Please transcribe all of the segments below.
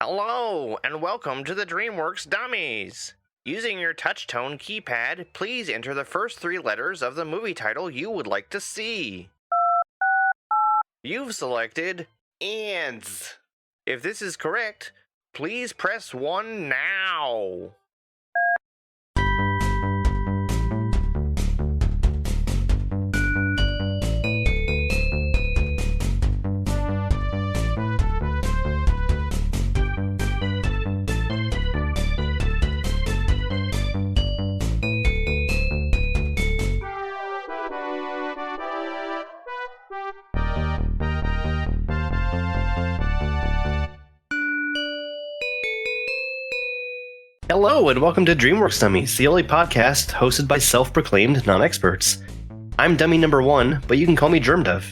Hello, and welcome to the Dreamworks Dummies. Using your touch-tone keypad, please enter the first 3 letters of the movie title you would like to see. You've selected Antz. If this is correct, please press 1 now. Hello, and welcome to Dreamworks Dummies, the only podcast hosted by self-proclaimed non-experts. I'm dummy number 1, but you can call me germdove.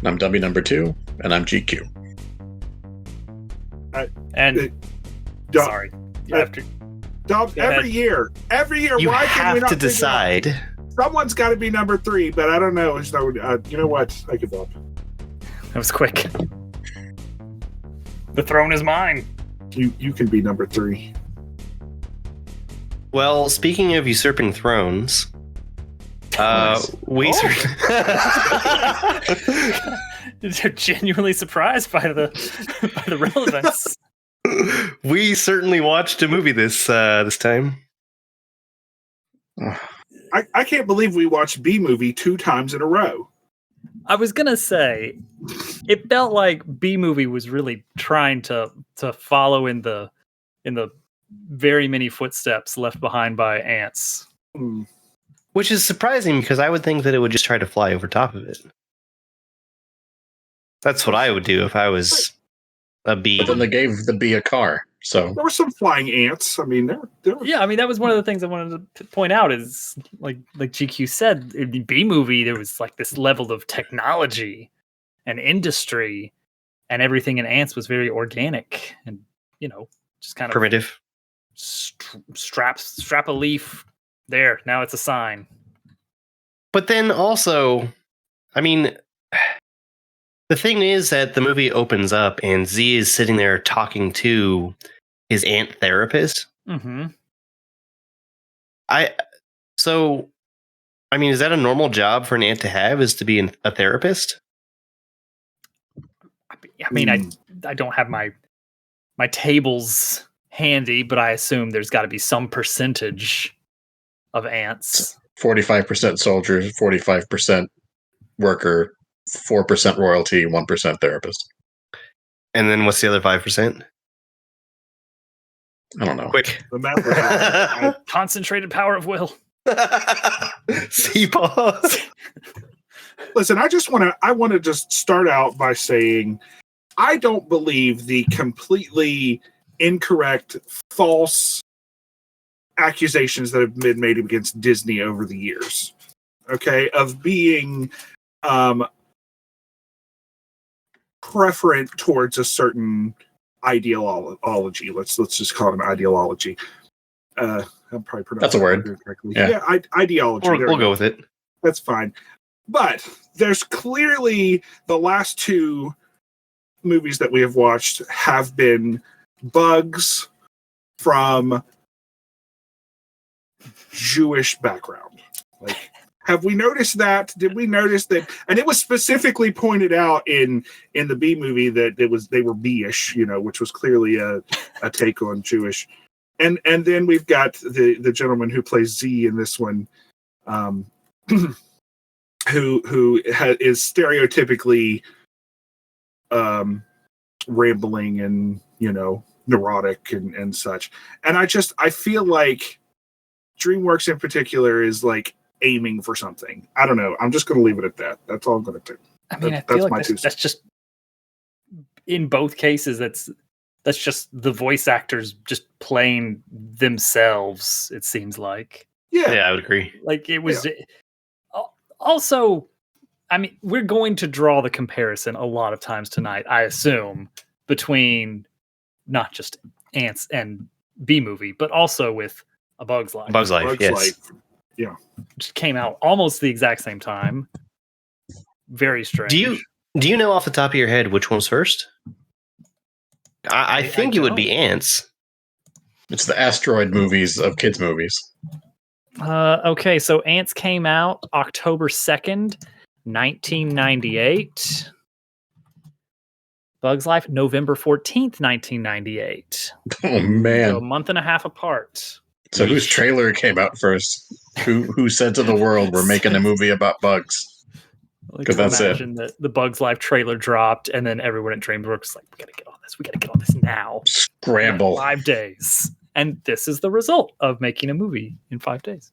I'm dummy number 2, and I'm GQ. Sorry. Every year, You why can we have not to figure decide. out? Someone's got to be number 3, but I don't know. So, you know what? I give up. That was quick. The throne is mine. You can be number 3. Well, speaking of usurping thrones, They're genuinely surprised by the relevance. we certainly watched a movie this time. I can't believe we watched B-movie 2 times in a row. I was gonna say, it felt like B-movie was really trying to follow in the very many footsteps left behind by Antz. Which is surprising because I would think that it would just try to fly over top of it. That's what I would do if I was a bee. But then they gave the bee a car, so... There were some flying ants. I mean, there were... Yeah, I mean, that was one of the things I wanted to point out is, like GQ said, in the B-movie, there was like this level of technology and industry, and everything in Antz was very organic and, just kind of... Primitive. Strap a leaf. There, now it's a sign. But then also, I mean, the thing is that the movie opens up and Z is sitting there talking to his ant therapist. Mm-hmm. I mean, is that a normal job for an ant to have, is to be a therapist? I mean, I don't have my tables handy, but I assume there's got to be some percentage of ants. 45% soldiers, 45% worker, 4% royalty, 1% therapist. And then what's the other 5%? I don't know. Quick. The math Concentrated power of will. C pause. Listen, I want to just start out by saying I don't believe the completely incorrect, false accusations that have been made against Disney over the years. Okay, of being preferent towards a certain ideology. Let's just call it an ideology. I'm probably pronouncing That's a word. that correctly. Yeah. Ideology. We'll go with it. That's fine. But there's clearly the last 2 movies that we have watched have been bugs from Jewish background. Like, have we noticed that? Did we notice that? And it was specifically pointed out in the B movie that they were B-ish, which was clearly a take on Jewish. And then we've got the gentleman who plays Z in this one, who is stereotypically rambling and neurotic and such. And I feel like Dreamworks in particular is like aiming for something. I don't know. I'm just going to leave it at that. That's all I'm going to do. I mean, I feel like that's just, in both cases, that's just the voice actors just playing themselves, it seems like. Yeah, I would agree. Like, it was... Also, I mean, we're going to draw the comparison a lot of times tonight, I assume, between not just Antz and B-movie, but also with A Bug's Life. Bug's Life, yes. Yeah. Which came out almost the exact same time. Very strange. Do you know off the top of your head which one's first? I think it would be ants. It's the asteroid movies of kids' movies. Okay, so Antz came out October 2nd, 1998. Bug's Life, November 14th, 1998. Oh, man. So a month and a half apart. So whose trailer came out first? Who said to the world, we're making a movie about bugs? Because that's it. Imagine that the Bug's Life trailer dropped, and then everyone at Dreamworks was like, we gotta get on this. We gotta get on this now. Scramble. 5 days. And this is the result of making a movie in 5 days.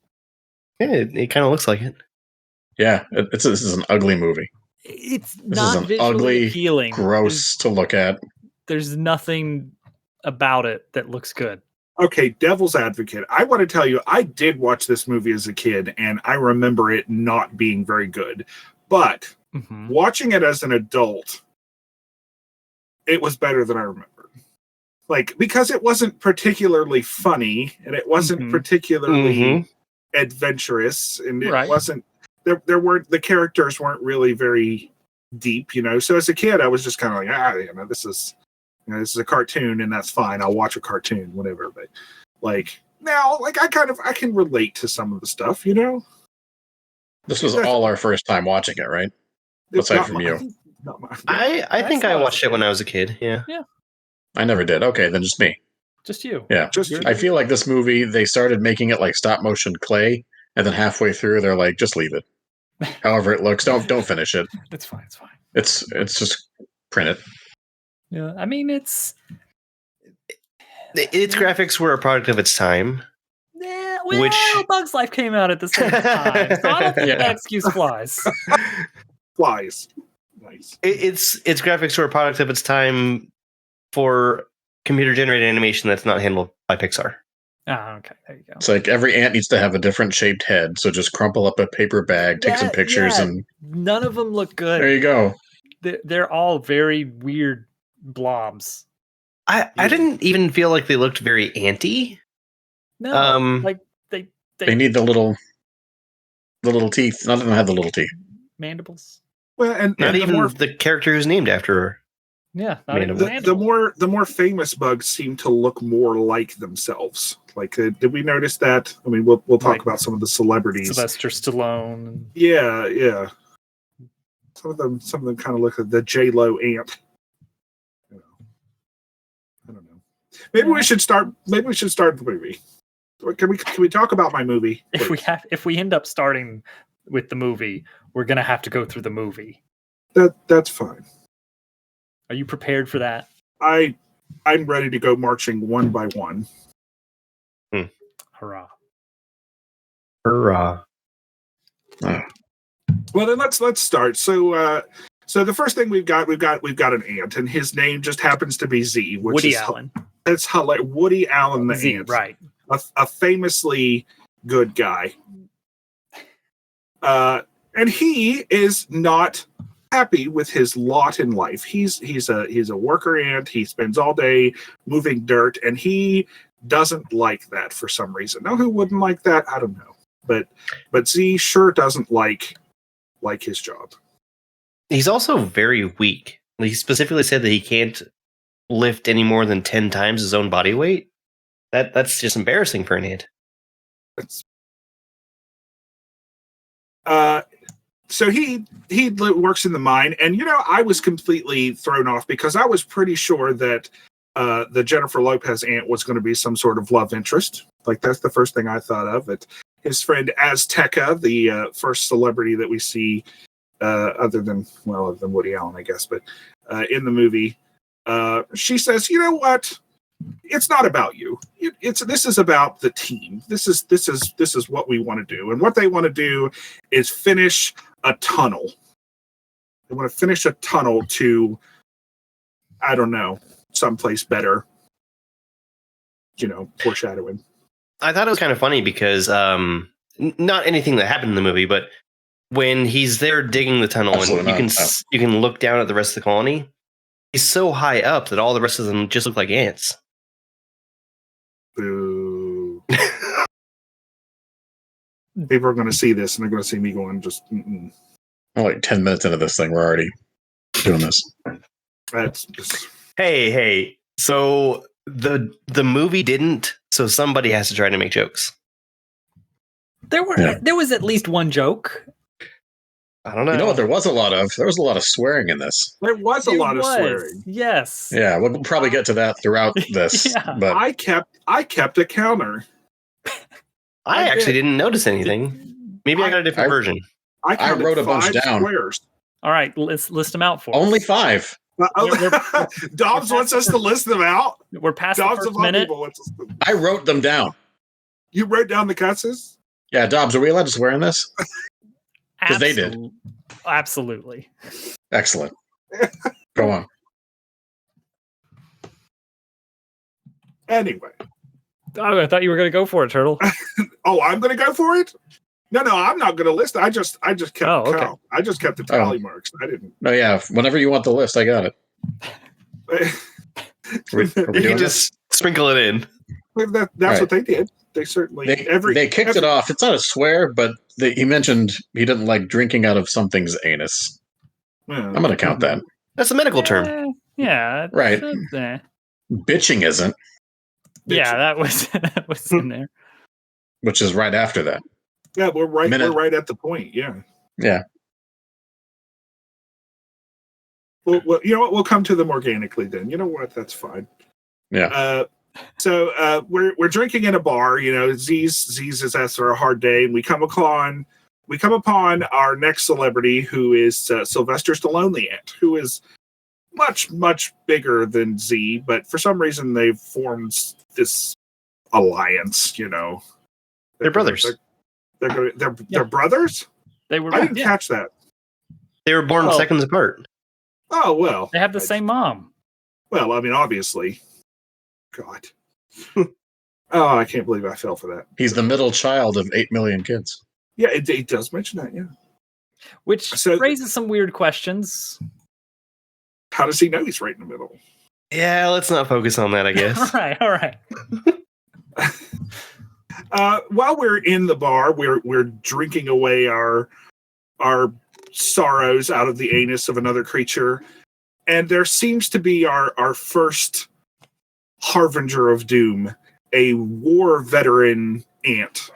Yeah, it kind of looks like it. Yeah, this is an ugly movie. It's This not is an visually ugly, appealing. gross to look at. There's nothing about it that looks good. Okay, devil's advocate. I want to tell you, I did watch this movie as a kid, and I remember it not being very good. But watching it as an adult, it was better than I remembered. Like, because it wasn't particularly funny, and it wasn't particularly adventurous, and it wasn't. There weren't, the characters weren't really very deep, you know. So as a kid, I was just kind of like, this is a cartoon, and that's fine. I'll watch a cartoon, whatever. But like now, like I can relate to some of the stuff, you know. This was all our first time watching it, right? Aside from you. I think I watched it when I was a kid. Yeah. I never did. Okay, then just me. Just you. Yeah. I feel like this movie, they started making it like stop motion clay, and then halfway through, they're like, just leave it. However it looks, don't finish it. It's fine. It's fine. It's just print it. Yeah, I mean, its graphics were a product of its time. Yeah, well, Bug's Life came out at the same time, so I don't think that excuse flies. Flies. Nice. Its graphics were a product of its time for computer-generated animation that's not handled by Pixar. Oh, okay. There you go. It's like every ant needs to have a different shaped head, so just crumple up a paper bag, take some pictures, and none of them look good. There you go. They're all very weird blobs. I didn't even feel like they looked very anty. No, like they need the little teeth. None of them have the little teeth. Mandibles. Well, and not even the character who's named after her. Yeah, the more famous bugs seem to look more like themselves. Like, did we notice that? I mean, we'll talk about some of the celebrities. Sylvester Stallone. Yeah. Some of them kind of look like the J-Lo ant. I don't know. Maybe we should start the movie. Can we talk about my movie? If we end up starting with the movie, we're gonna have to go through the movie. That's fine. Are you prepared for that? I'm ready to go marching one by one. Hurrah! Hurrah! Well, then let's start. So the first thing we've got an ant, and his name just happens to be Z, which Woody is Allen. That's hilarious. Woody Allen, the Z, ant, right? A famously good guy. And he is not happy with his lot in life. He's a worker ant. He spends all day moving dirt, and he doesn't like that for some reason. Now, who wouldn't like that? I don't know. But Z sure doesn't like his job. He's also very weak. He specifically said that he can't lift any more than 10 times his own body weight. That's just embarrassing for an ant. So he works in the mine, and I was completely thrown off because I was pretty sure that the Jennifer Lopez ant was going to be some sort of love interest. Like, that's the first thing I thought of. It his friend Azteca, the first celebrity that we see, other than Woody Allen, I guess, but in the movie, she says, "You know what? It's not about you. This is about the team. This is what we want to do, and what they want to do is finish a tunnel. They want to finish a tunnel to, I don't know, someplace better. Foreshadowing." I thought it was kind of funny because not anything that happened in the movie, but when he's there digging the tunnel, and you can look down at the rest of the colony, he's so high up that all the rest of them just look like ants. Boo. People are going to see this, and they're going to see me going just. Mm-mm. Like 10 minutes into this thing, we're already doing this. That's just... Hey! So the movie didn't. So somebody has to try to make jokes. There was at least one joke. I don't know. You know what? There was a lot of swearing in this. There was a lot of swearing. Yes. Yeah, we'll probably get to that throughout this. Yeah. But I kept a counter. I actually didn't notice anything. Maybe I got a different version. I counted wrote a bunch 5 down. squares. All right, let's list them out for only us. 5. Dobbs wants us to list them out. We're past the Dobbs first of all minute. people wants us to- I wrote them down. You wrote down the cusses? Yeah, Dobbs, are we allowed to swear in this? 'Cause they did. Absolutely. Excellent. Go on. Anyway. Oh, I thought you were going to go for it, Turtle. Oh, I'm going to go for it? No, I'm not going to list. I just kept count. I just kept the tally marks. I didn't. No, yeah. Whenever you want the list, I got it. Are we You doing can this? just sprinkle it in. That's Right. what they did. They certainly They kicked it off. It's not a swear, but he mentioned he didn't like drinking out of something's anus. I'm going to count that. That's a medical term. Yeah. Right. Yeah, Bitching isn't, that was in there. which is right after that. Yeah, we're right. Minute. We're right at the point. Yeah. Yeah. Well, you know what? We'll come to them organically then. You know what? That's fine. Yeah. So we're drinking in a bar. You know, Z's is after a hard day, and we come upon our next celebrity, who is Sylvester Stallone, the Ant, who is much bigger than Z, but for some reason they've formed this alliance. You know, They're brothers. They're brothers. They were. I didn't catch that. They were born seconds apart. Oh well, They have the same mom. Well, I mean, obviously. God. Oh, I can't believe I fell for that. He's the middle child of 8 million kids. Yeah, it does mention that. Yeah. Which raises some weird questions. How does he know he's right in the middle? Yeah, let's not focus on that, I guess. All right. While we're in the bar, we're drinking away our sorrows out of the anus of another creature, and there seems to be our first harbinger of doom, a war veteran ant.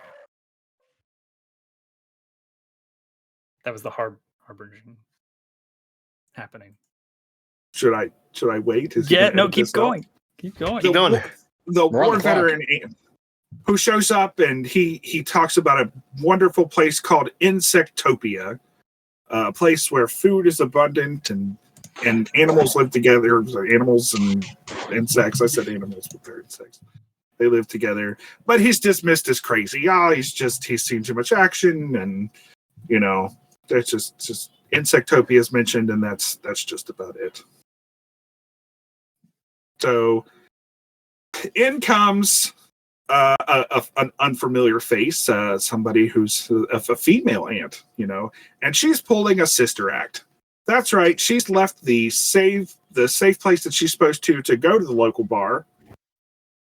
That was the harbinger happening. Should I wait? Keep going. Keep going. Keep going. The We're on war the clock. veteran ant who shows up, and he talks about a wonderful place called Insectopia, a place where food is abundant and animals live together. Animals and insects. I said animals, but they're insects. They live together. But he's dismissed as crazy. He's seen too much action, and you know, that's just Insectopia is mentioned, and that's just about it. So in comes an unfamiliar face, somebody who's a female ant, you know, and she's pulling a sister act. That's right. She's left the safe place that she's supposed to go to the local bar,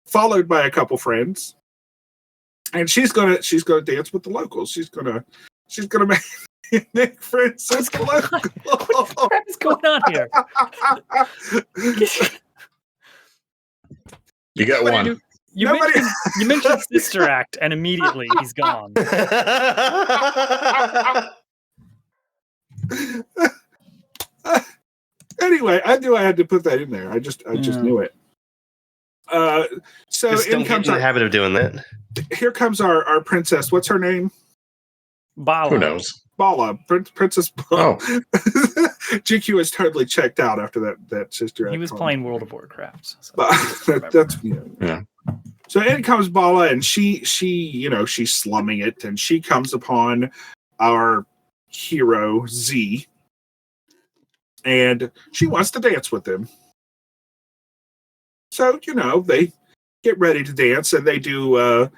followed by a couple friends, and she's gonna dance with the locals. She's gonna make friends with the locals. What is going on here? You get one. You mentioned Sister Act, and immediately he's gone. Anyway, I knew I had to put that in there. I just knew it. So Just don't in get comes in the habit of doing that. here comes our princess. What's her name? Bala. Who knows? Bala. Princess Bala. Oh, GQ is totally checked out after that sister. He was playing World of Warcraft. So But that's Yeah. So in comes Bala, and she she's slumming it, and she comes upon our hero Z, and she wants to dance with him. So they get ready to dance, and they do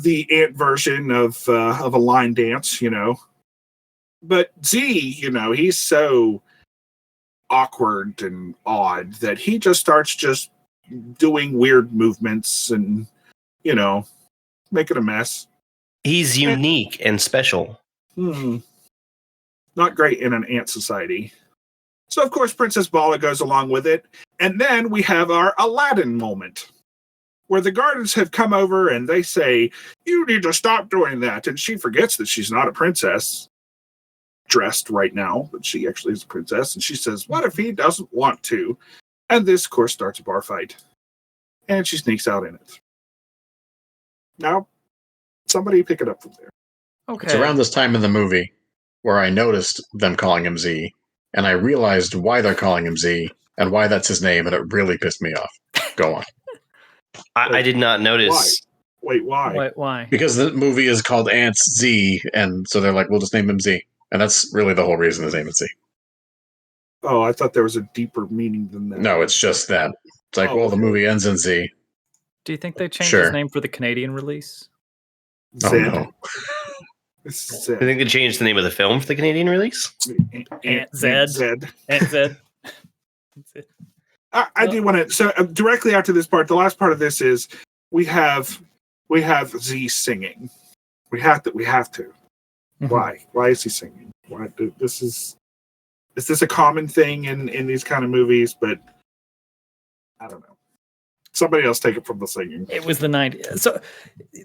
the ant version of a line dance, But Z, he's so awkward and odd that he just starts doing weird movements and, making a mess. He's unique and special. Not great in an ant society. So, of course, Princess Bala goes along with it. And then we have our Aladdin moment, where the guardians have come over and they say, you need to stop doing that. And she forgets that she's not a princess, dressed right now, but she actually is a princess. And she says, what if he doesn't want to? And this, of course, starts a bar fight. And she sneaks out in it. Now, somebody pick it up from there. Okay. It's around this time in the movie where I noticed them calling him Z, and I realized why they're calling him Z and why that's his name, and it really pissed me off. Go on. I did not notice. Why? Wait, why? Why? Because the movie is called Antz-cited, and so they're like, we'll just name him Z. And that's really the whole reason his name is Z. Oh, I thought there was a deeper meaning than that. No, it's just that. It's like, well, the movie ends in Z. Do you think they changed Sure. his name for the Canadian release? Oh, Zed. no. This is I Zed. think they changed the name of the film for the Canadian release. Aunt Zed. Zed. Aunt Zed. I do want to. So directly after this part, the last part of this is we have Z singing. We have to. Mhm. Why? Why is he singing? Why? Is this a common thing in these kind of movies? But I don't know. Somebody else take it from the singing. It was the 90s. So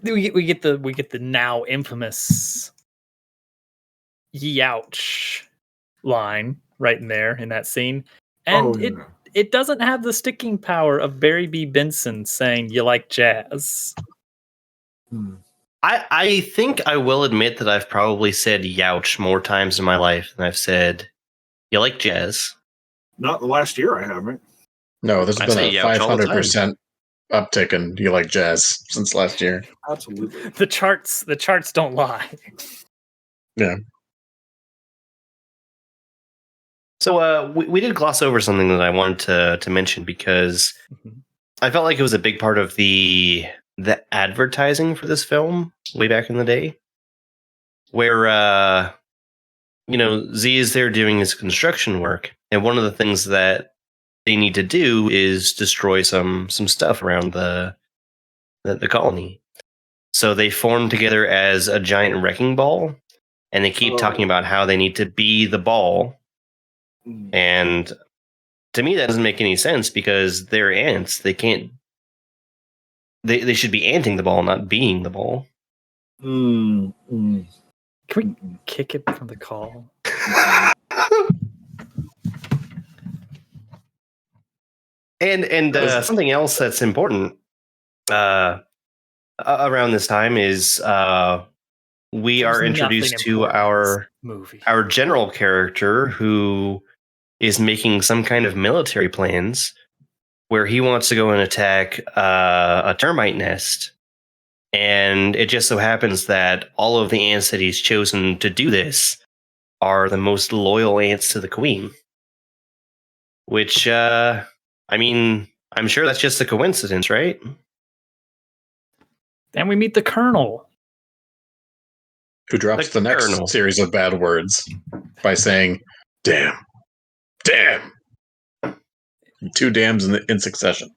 we get the now infamous "Youch" line right in there in that scene, and it doesn't have the sticking power of Barry B. Benson saying "You like jazz." I think I will admit that I've probably said "youch" more times in my life than I've said "you like jazz." Not the last year. I haven't. No, there's I been say a youch all the 500% uptick in You Like Jazz since last year. Absolutely. The charts don't lie. Yeah. So we did gloss over something that I wanted to mention because I felt like it was a big part of the advertising for this film way back in the day, where Z is there doing his construction work, and one of the things that they need to do is destroy some stuff around the colony. So they form together as a giant wrecking ball, and they keep talking about how they need to be the ball. And to me, that doesn't make any sense because they're ants. They can't. They should be anting the ball, not being the ball. Can we kick it from the call? And something else that's important around this time is we are introduced to our general character who is making some kind of military plans where he wants to go and attack a termite nest. And it just so happens that all of the ants that he's chosen to do this are the most loyal ants to the queen. Which, I mean, I'm sure that's just a coincidence, right? And we meet the Colonel. Who drops the next Colonel. series of bad words by saying, damn. Damn. 2 dams in succession.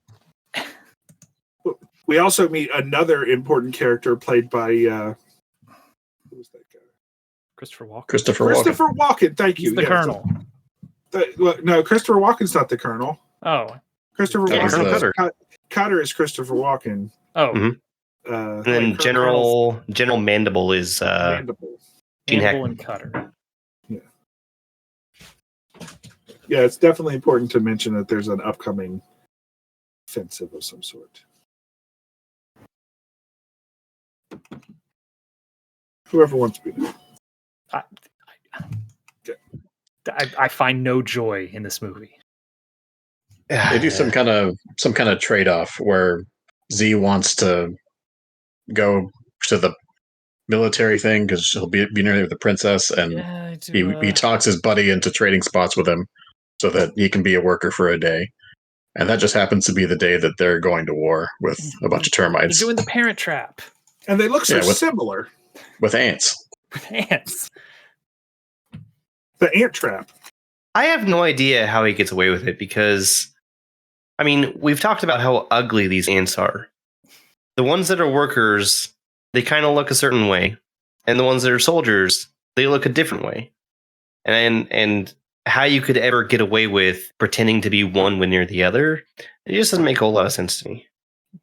We also meet another important character played by who was that guy? Christopher Walken. Christopher Walken. Thank you. He's the Colonel. No, Christopher Walken's not the Colonel. Oh. Christopher Colonel Walken. Cutter. Cutter is Christopher Walken. Oh. Mm-hmm. And then General Mandible is Mandible. Gene Mandible Hackman. and Cutter. Yeah, it's definitely important to mention that there's an upcoming offensive of some sort. Whoever wants to be there. I find no joy in this movie. They do some kind of trade-off where Z wants to go to the military thing because he'll be near the princess, and he talks his buddy into trading spots with him so that he can be a worker for a day. And that just happens to be the day that they're going to war with a bunch of termites. He's doing the Parent Trap. And they look so similar. With ants. With ants. The ant trap. I have no idea how he gets away with it because, I mean, we've talked about how ugly these ants are. The ones that are workers, they kind of look a certain way. And the ones that are soldiers, they look a different way. And how you could ever get away with pretending to be one when you're the other. It just doesn't make a whole lot of sense to me.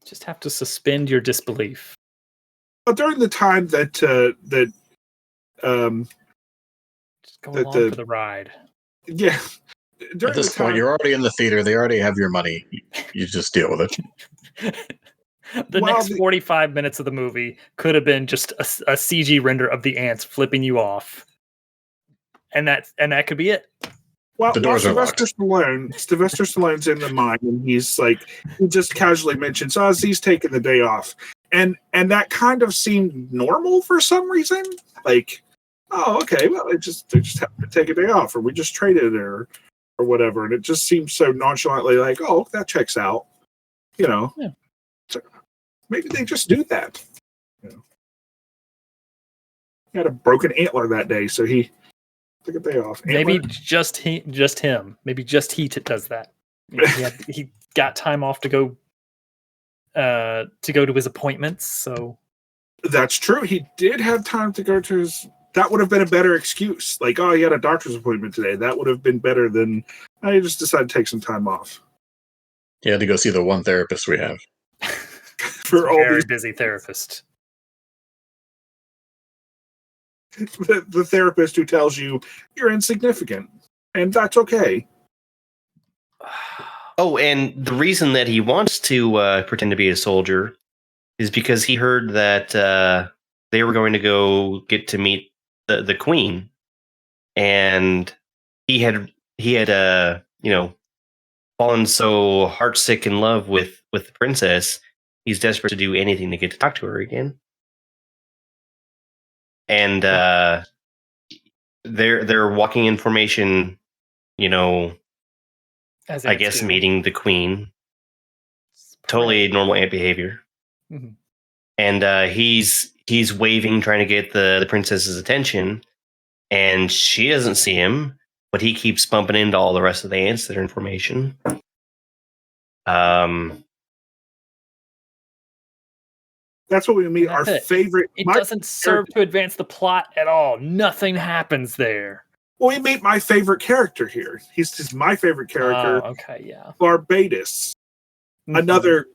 Just have to suspend your disbelief. Well, during the time that Just go along for the ride. yeah. At this point, you're already in the theater. They already have your money. You just deal with it. The next 45 minutes of the movie could have been just a CG render of the ants flipping you off, and that could be it. Well, the doors are Sylvester Stallone's in the mine, and he just casually mentions, "Oh, Z's taking the day off," and that kind of seemed normal for some reason. Like, oh, okay, well, they just have to take a day off, or we just traded it, or whatever, and it just seems so nonchalantly like, oh, that checks out, Yeah. So maybe they just do that. He had a broken antler that day, so he took a day off. Maybe just him. Maybe just he does that. He got time off to go to his appointments. So that's true. He did have time to go to his. That would have been a better excuse. Like, oh, he had a doctor's appointment today. That would have been better than I just decided to take some time off. He had to go see the one therapist we have. For all very busy therapist. The therapist who tells you you're insignificant, and that's okay. Oh, and the reason that he wants to pretend to be a soldier is because he heard that they were going to go get to meet the queen, and he had fallen so heartsick in love with the princess. He's desperate to do anything to get to talk to her again. And they're walking in formation, As I guess meeting the queen. Totally normal ant behavior. Mm-hmm. And he's waving, trying to get the princess's attention, and she doesn't see him, but he keeps bumping into all the rest of the ants that are in formation. That's what we meet. Our favorite. It doesn't serve to advance the plot at all. Nothing happens there. Well, we meet my favorite character here. He's my favorite character. Oh, okay, yeah. Barbados. Mm-hmm. Another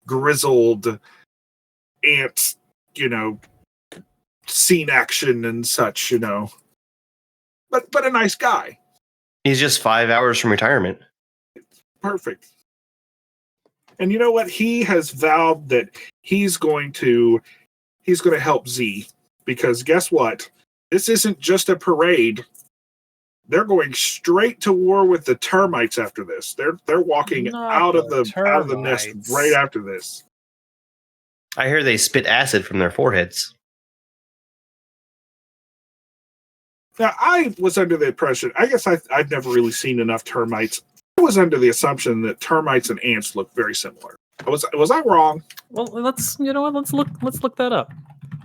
grizzled ant, scene action and such, But a nice guy. He's just 5 hours from retirement. Perfect. And you know what? He has vowed that he's going to help Z, because guess what? This isn't just a parade. They're going straight to war with the termites after this. They're walking out of the nest right after this. I hear they spit acid from their foreheads. Now, I was under the impression, I guess I've never really seen enough termites. I was under the assumption that termites and ants look very similar. Was I wrong? Well, let's look that up.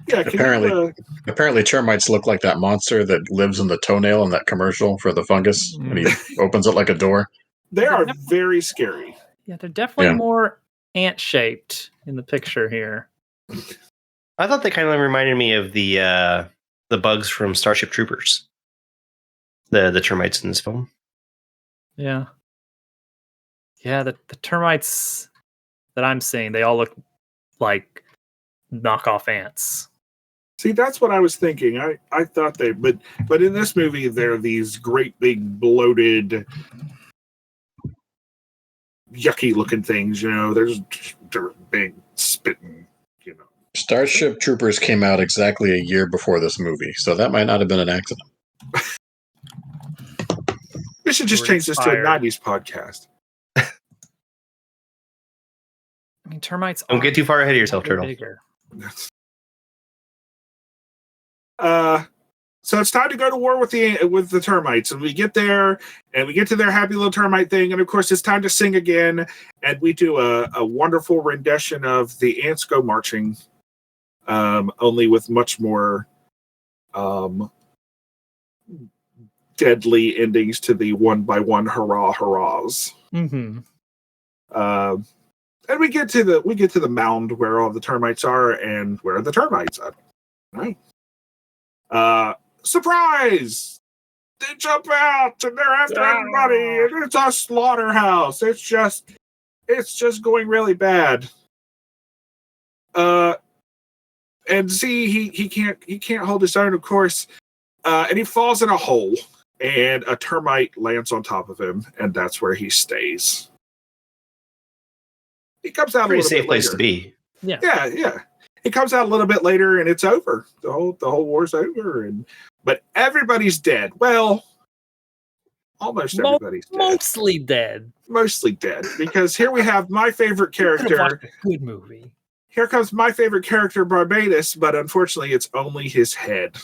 Yeah, apparently termites look like that monster that lives in the toenail in that commercial for the fungus, and he opens it like a door. They are very scary. Yeah, they're definitely more ant-shaped in the picture here. I thought they kind of reminded me of the bugs from Starship Troopers. The termites in this film. Yeah. Yeah, the termites that I'm seeing, they all look like knockoff ants. See, that's what I was thinking. I thought but in this movie, they're these great big bloated, yucky looking things. They're big spitting. Starship Troopers came out exactly a year before this movie, so that might not have been an accident. We should just change this to a 90s podcast. I mean, termites. Don't get too far ahead of yourself, Turtle. Bigger. So it's time to go to war with the termites, and we get there, and we get to their happy little termite thing, and of course it's time to sing again, and we do a wonderful rendition of the Ants Go Marching, only with much more deadly endings to the one by one hurrah hurrahs. Mm-hmm. And we get to the mound where all the termites are, and where are the termites at? Right. Surprise! they jump out and they're after everybody, and it's a slaughterhouse. It's just going really bad. And Z, he can't hold his own, of course, and he falls in a hole, and a termite lands on top of him, and that's where he stays. He comes out Pretty a little safe bit place later. to be. Yeah. He comes out a little bit later, and it's over. The whole war's over, but everybody's dead. Well, almost everybody's dead. Mostly dead. Because here we have my favorite character. Good movie. Here comes my favorite character, Barbados, but unfortunately, it's only his head.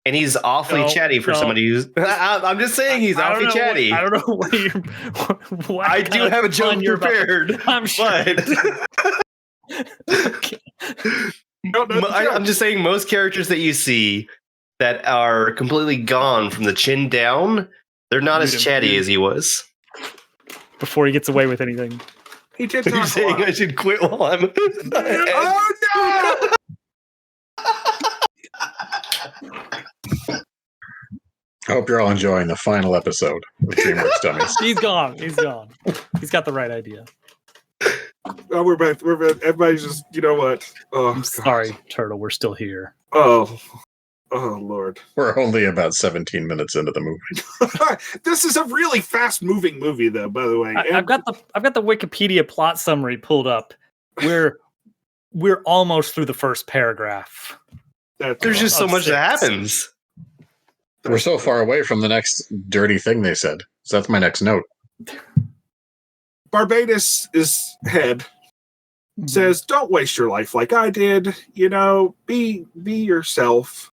And he's awfully chatty for somebody who's. I'm just saying he's awfully chatty. I don't know what you're. What I do have a joke prepared. I'm sure. I'm just saying most characters that you see that are completely gone from the chin down, they're not as chatty as he was. Before he gets away with anything. He did Are you talk a saying lot. I should quit while I'm... Oh, no! I hope you're all enjoying the final episode of Dreamworks Dummies. He's gone. He's got the right idea. Oh, we're both. Everybody's just. You know what? Oh, I'm sorry, Turtle. We're still here. Oh, Lord. We're only about 17 minutes into the movie. This is a really fast-moving movie, though. By the way, I've got the Wikipedia plot summary pulled up. We're almost through the first paragraph. There's just so much that happens. We're so far away from the next dirty thing they said. So that's my next note. Barbados' head says, "Don't waste your life like I did. You know, be yourself.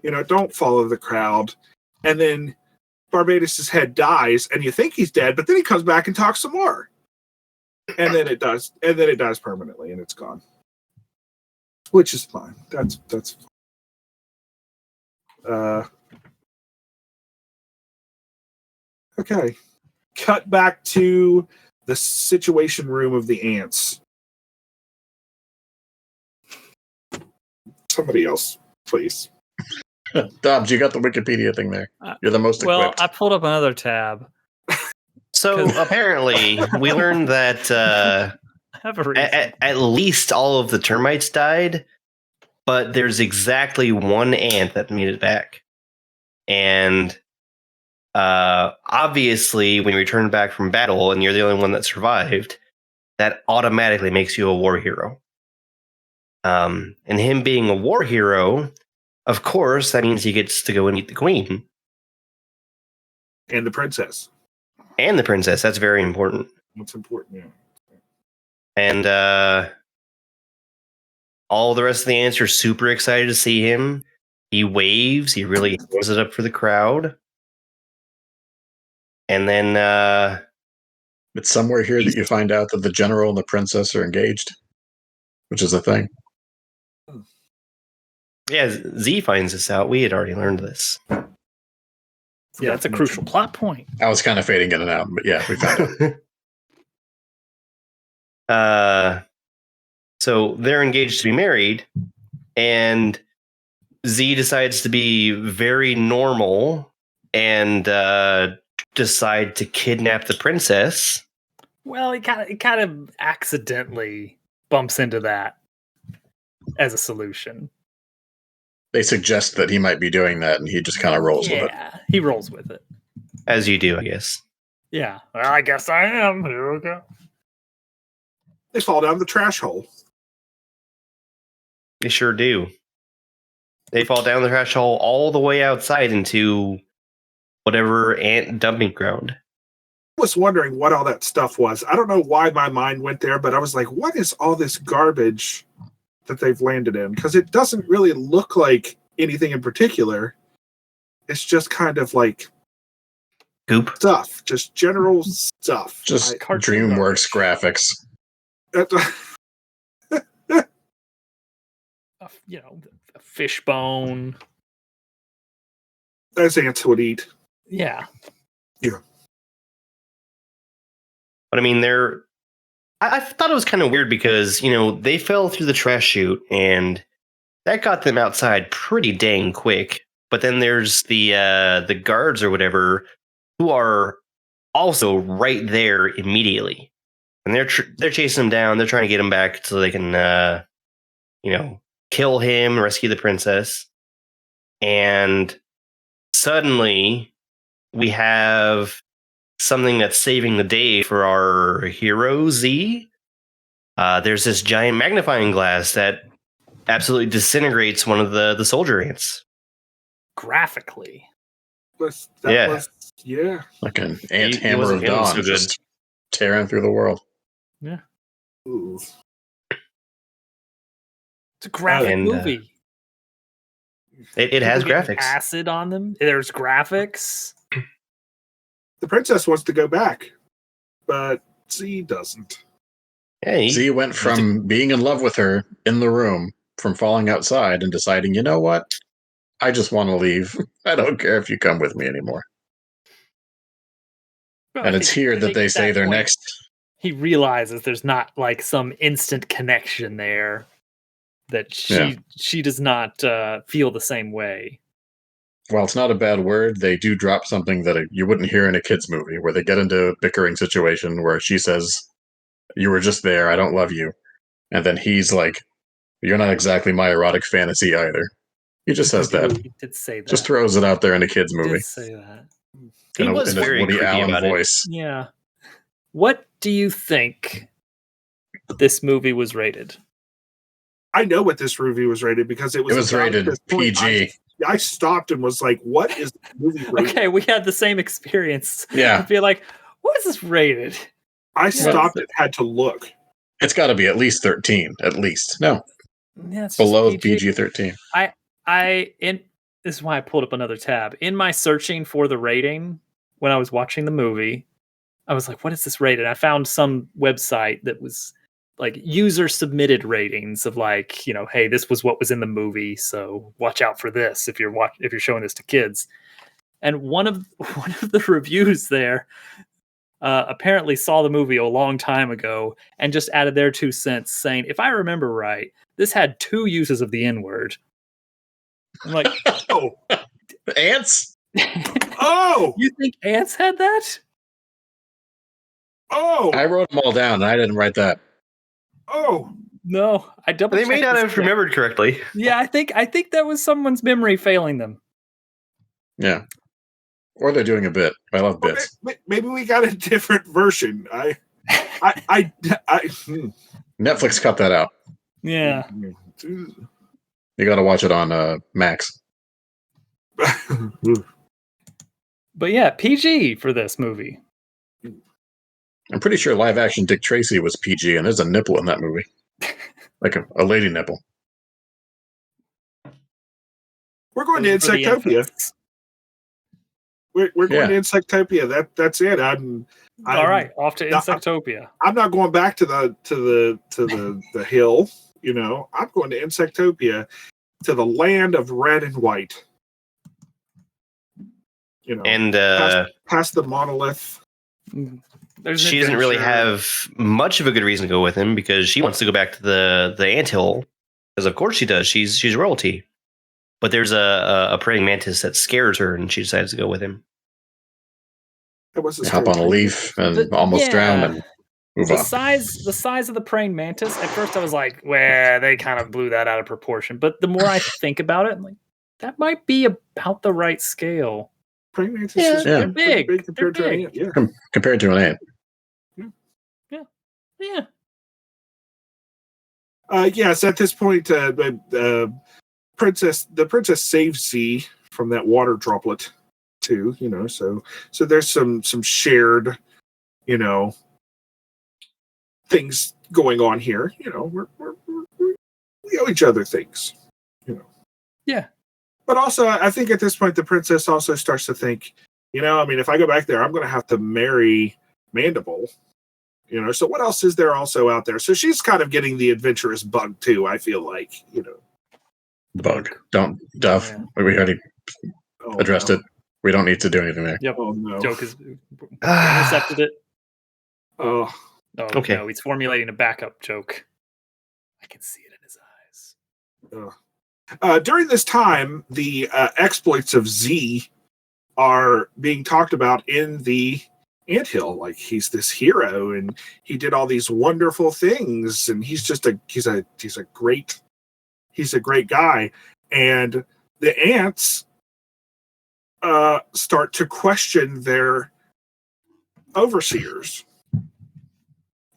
You know, don't follow the crowd." And then Barbados' head dies, and you think he's dead, but then he comes back and talks some more. And then it does. And then it dies permanently, and it's gone. Which is fine. That's fine. Okay. Cut back to the situation room of the ants. Somebody else, please. Dobbs, you got the Wikipedia thing there. You're the most Well, equipped. I pulled up another tab. So apparently, we learned that I have a reason. at least all of the termites died, but there's exactly one ant that made it back. And obviously, when you return back from battle and you're the only one that survived, that automatically makes you a war hero. And him being a war hero, of course, that means he gets to go and meet the queen. And the princess. And the princess. That's very important. What's important, yeah. And all the rest of the ants are super excited to see him. He waves. He really holds it up for the crowd. And then... it's somewhere here that you find out that the general and the princess are engaged, which is a thing. Yeah, Z finds this out. We had already learned this. Yeah, that's a crucial plot point. I was kind of fading in and out, but yeah, we found out. So they're engaged to be married, and Z decides to be very normal and decide to kidnap the princess. Well, he kind of accidentally bumps into that as a solution. They suggest that he might be doing that, and he just kind of rolls with it. Yeah, he rolls with it. As you do, I guess. Yeah, well, I guess I am. Here we go. They fall down the trash hole. They sure do. They fall down the trash hole all the way outside into whatever ant dumping ground. I was wondering what all that stuff was. I don't know why my mind went there, but I was like, what is all this garbage that they've landed in? Because it doesn't really look like anything in particular. It's just kind of like Goop. stuff, just general stuff. Just cartoon DreamWorks graphics. A fish bone. As ants would eat. Yeah. But I mean, I thought it was kind of weird because, they fell through the trash chute and that got them outside pretty dang quick. But then there's the guards or whatever who are also right there immediately, and they're chasing him down. They're trying to get him back so they can kill him, rescue the princess. And suddenly we have something that's saving the day for our hero Z. There's this giant magnifying glass that absolutely disintegrates one of the soldier ants. Graphically. Yeah. Like an ant He hammer of wasn't feeling dawn, so good. just tearing through the world. Yeah. Ooh. It's a graphic And, movie. It has People getting graphics. acid on them. There's graphics. The princess wants to go back, but Z doesn't. Yeah, Z went from being in love with her in the room, from falling outside and deciding, you know what? I just want to leave. I don't care if you come with me anymore. Well, And I it's think- here I that think they at say that they're point, next. He realizes there's not like some instant connection there, that she does not feel the same way. Well, it's not a bad word. They do drop something that you wouldn't hear in a kid's movie, where they get into a bickering situation where she says, "You were just there. I don't love you," and then he's like, "You're not exactly my erotic fantasy either." He just says that. He did say that. Just throws it out there in a kid's He movie did say that. He was in a very Woody creepy Allen about it. voice. Yeah. What do you think this movie was rated? I know what this review was rated because it was It was about rated this point. PG. I stopped and was like, "What is the movie rated?" Okay, we had the same experience. Yeah. I'd be like, what is this rated? I stopped and had to look. It's got to be at least 13. At least. No, Yeah, it's just below PG. PG-13. This is why I pulled up another tab. In my searching for the rating, when I was watching the movie, I was like, what is this rated? I found some website that was like user submitted ratings of like, hey, this was what was in the movie, so watch out for this if you're showing this to kids. And one of the reviews there apparently saw the movie a long time ago and just added their 2 cents, saying, if I remember right, this had 2 uses of the N-word. I'm like, Oh, Ants? oh, you think Antz had that? oh, I wrote them all down, and I didn't write that. oh. No, I double. They may not have remembered correctly. Yeah, I think that was someone's memory failing them. Yeah. Or they're doing a bit. I love bits. Maybe we got a different version. Netflix cut that out. Yeah, You got to watch it on Max. but yeah, PG for this movie. I'm pretty sure live action Dick Tracy was PG, and there's a nipple in that movie. Like a lady nipple. We're going to For the Insectopia. infants. We're going to Insectopia. That's it. I'm All right, off to Insectopia. I'm not going back to the hill. I'm going to Insectopia, to the land of red and white. And past the monolith. she doesn't really have much of a good reason to go with him because she wants to go back to the anthill. Because of course she does. She's royalty. But there's a praying mantis that scares her, and she decides to go with him. Hop on a leaf and almost drown and move on. The size of the praying mantis. At first, I was like, "Well, they kind of blew that out of proportion." But the more I think about it, I'm like, that might be about the right scale. Praying mantis is Yeah. Big. compared They're to big. an ant. Yeah. Compared to an ant. Yeah. Yes, at this point, the princess saves Z from that water droplet too. So there's some shared, things going on here. We owe each other things. Yeah. But also, I think at this point, the princess also starts to think, if I go back there, I'm going to have to marry Mandible. So what else is there also out there? So she's kind of getting the adventurous bug too, I feel like, Bug. Don't, Dove. Yeah. We already addressed it. We don't need to do anything there. Yep. Oh no. Joke is intercepted it. Oh, Okay. No, he's formulating a backup joke. I can see it in his eyes. During this time, the exploits of Z are being talked about in the anthill. Like, he's this hero, and he did all these wonderful things, and he's a great guy. And the ants start to question their overseers.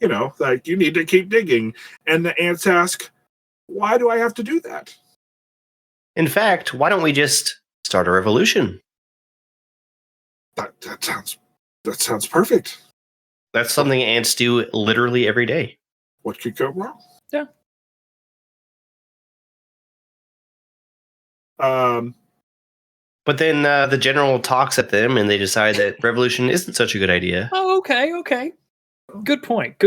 You know, like, you need to keep digging. And the ants ask, why do I have to do that? In fact, why don't we just start a revolution? That sounds perfect. That's something ants do literally every day. What could go wrong? Yeah. But then the general talks at them, and they decide that revolution isn't such a good idea. Oh, okay. Good point.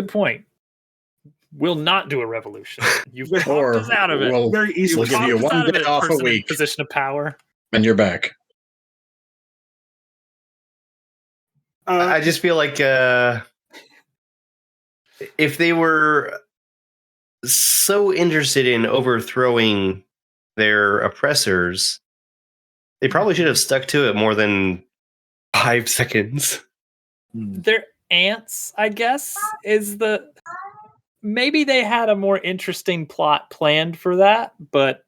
We'll not do a revolution. You've talked us out of it. Very easily. We'll give you one day off a week. Position of power. And you're back. I just feel like if they were so interested in overthrowing their oppressors, they probably should have stuck to it more than 5 seconds. They're ants, I guess, maybe they had a more interesting plot planned for that, but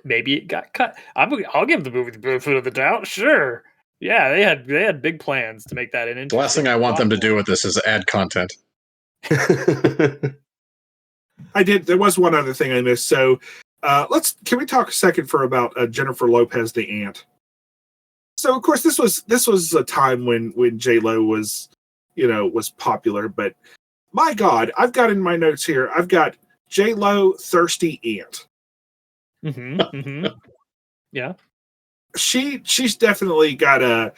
maybe it got cut. I'll give the movie the benefit of the doubt. Sure. Yeah, they had big plans to make that an interesting. The last thing I want them to do with this is add content. There was one other thing I missed. So can we talk a second about Jennifer Lopez, the ant? So of course this was a time when J-Lo was popular, but my God, I've got in my notes here, I've got J-Lo thirsty ant. Mm-hmm. Yeah. She's definitely got a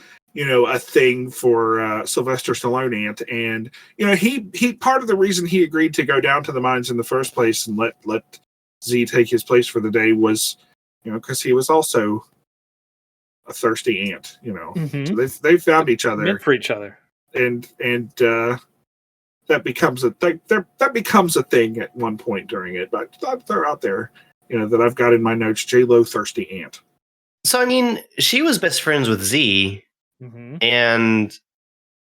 thing for Sylvester Stallone ant, and he part of the reason he agreed to go down to the mines in the first place and let Z take his place for the day was because he was also a thirsty ant. Mm-hmm. So they found each other, meant for each other, and that becomes a thing. That becomes a thing at one point during it, but they're out there. That I've got in my notes. J-Lo thirsty ant. So, I mean, she was best friends with Z, and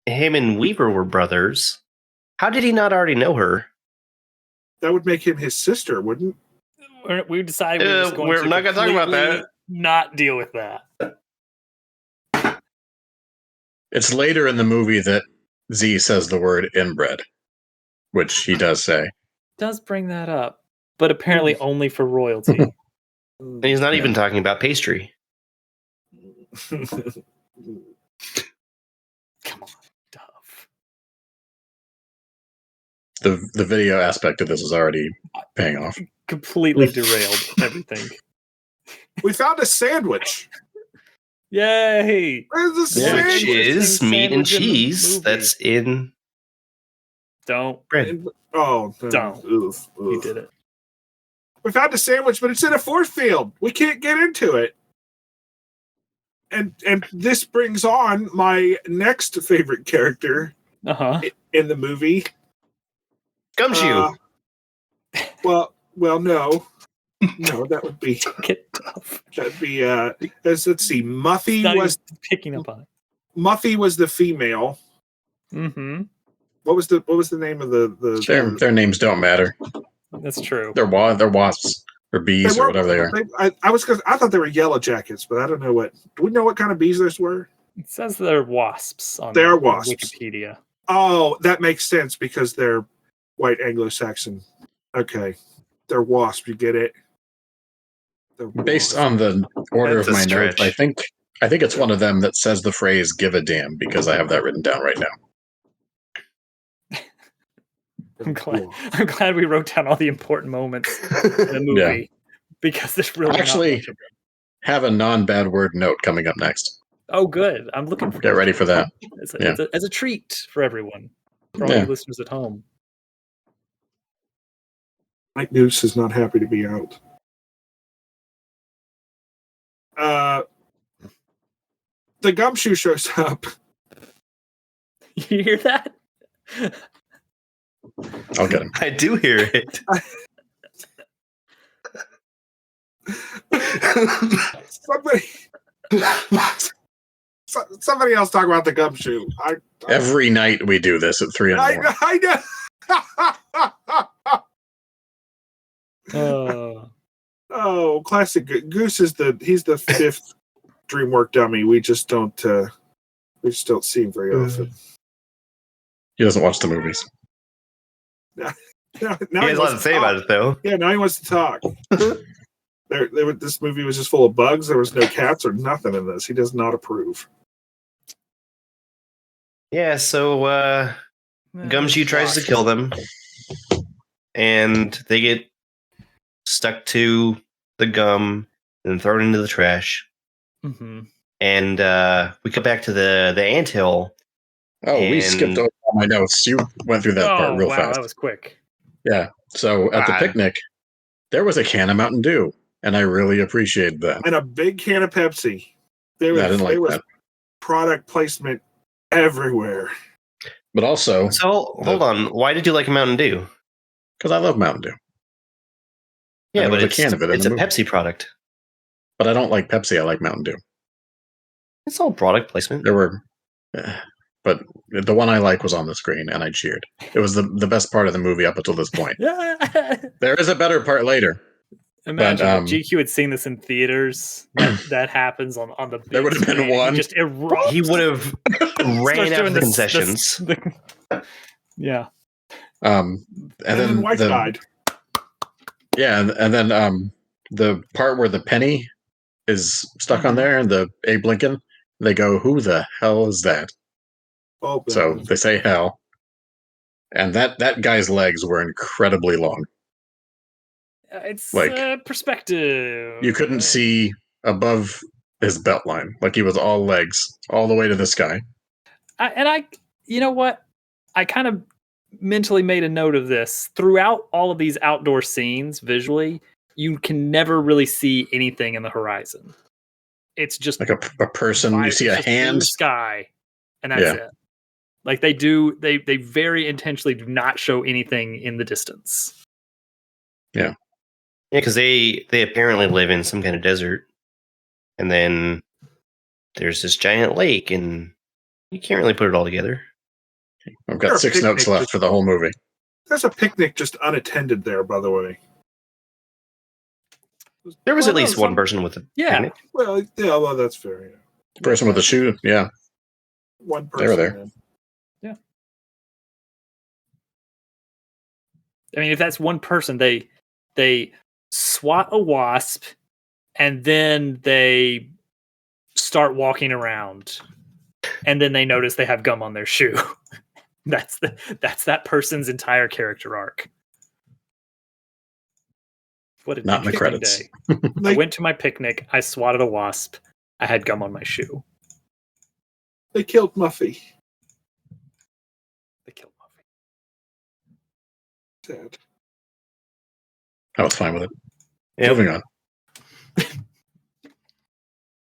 him and Weaver were brothers. How did he not already know her? That would make him his sister, wouldn't? We decided we're not going to talk about that. Not deal with that. It's later in the movie that Z says the word inbred, which he does say. Does bring that up, but apparently only for royalty. And he's not even talking about pastry. Come on, Dove. The video aspect of this is already paying off. Completely derailed everything. We found a sandwich. Yay! Which is meat and cheese that's in bread. Don't. Oof. You did it. We found a sandwich, but it's in a force field. We can't get into it. And this brings on my next favorite character in the movie. Gumshoe. Well, no, that would be that'd be. Let's see. Muffy was picking up on it. Muffy was the female. Mm-hmm. What was the name of the Their names don't matter. That's true. They're wasps or bees or whatever they are. I thought they were yellow jackets, but I don't know what. Do we know what kind of bees those were? It says they're wasps on wasps. Wikipedia. Oh, that makes sense because they're white Anglo-Saxon. Okay, they're wasps. You get it? Based on the order of my notes, I think it's one of them that says the phrase "give a damn" because I have that written down right now. I'm glad we wrote down all the important moments in the movie because there's really actually have a non-bad word note coming up next. Oh, good! I'm looking for. Get ready for that. As a treat for everyone, for all you listeners at home. Mike Noose is not happy to be out. The Gumshoe shows up. You hear that? I'll get him. I do hear it. Somebody else talk about the gumshoe. Every night we do this at 3 in the morning. I know. Oh, classic. Goose is he's the fifth DreamWorks dummy. We just don't see him very often. He doesn't watch the movies. Now he has a lot to say about it, though. Yeah, now he wants to talk. This movie was just full of bugs. There was no cats or nothing in this. He does not approve. Yeah, so Gumshoe tries to kill them, and they get stuck to the gum and thrown into the trash. Mm-hmm. And we come back to the anthill. Oh, we skipped over all my notes. You went through that part real fast. That was quick. Yeah. So at the picnic, there was a can of Mountain Dew, and I really appreciated that. And a big can of Pepsi. There was that. Product placement everywhere. But also... So, hold on. Why did you like Mountain Dew? Because I love Mountain Dew. Yeah, but it's a can of it. It's a Pepsi product. But I don't like Pepsi. I like Mountain Dew. It's all product placement. There were... but the one I like was on the screen, and I cheered. It was the best part of the movie up until this point. There is a better part later. Imagine if GQ had seen this in theaters. That happens on the big there would have been one. Just erupts. He would have ran out of the concessions. Yeah. And then wife died. Yeah, and then the part where the penny is stuck on there, and the Abe Lincoln, they go, "Who the hell is that?" Oh, so they say hell, and that guy's legs were incredibly long. It's like perspective. You couldn't see above his belt line. Like he was all legs, all the way to the sky. You know what? I kind of mentally made a note of this. Throughout all of these outdoor scenes, visually, you can never really see anything in the horizon. It's just like a person. You see a hand, sky, and that's it. Like they very intentionally do not show anything in the distance. Yeah. Yeah, because they apparently live in some kind of desert, and then there's this giant lake, and you can't really put it all together. I've got 6 notes left for the whole movie. There's a picnic just unattended there, by the way. There was at least one person with a picnic. Well, that's fair. Yeah. Person with a shoe, yeah. One person. They were there. Yeah. I mean, if that's one person, they swat a wasp, and then they start walking around, and then they notice they have gum on their shoe. That's that person's entire character arc. What a not in the credits. Day. I went to my picnic. I swatted a wasp. I had gum on my shoe. They killed Muffy. Sad. I was fine with it. Yep. Moving on.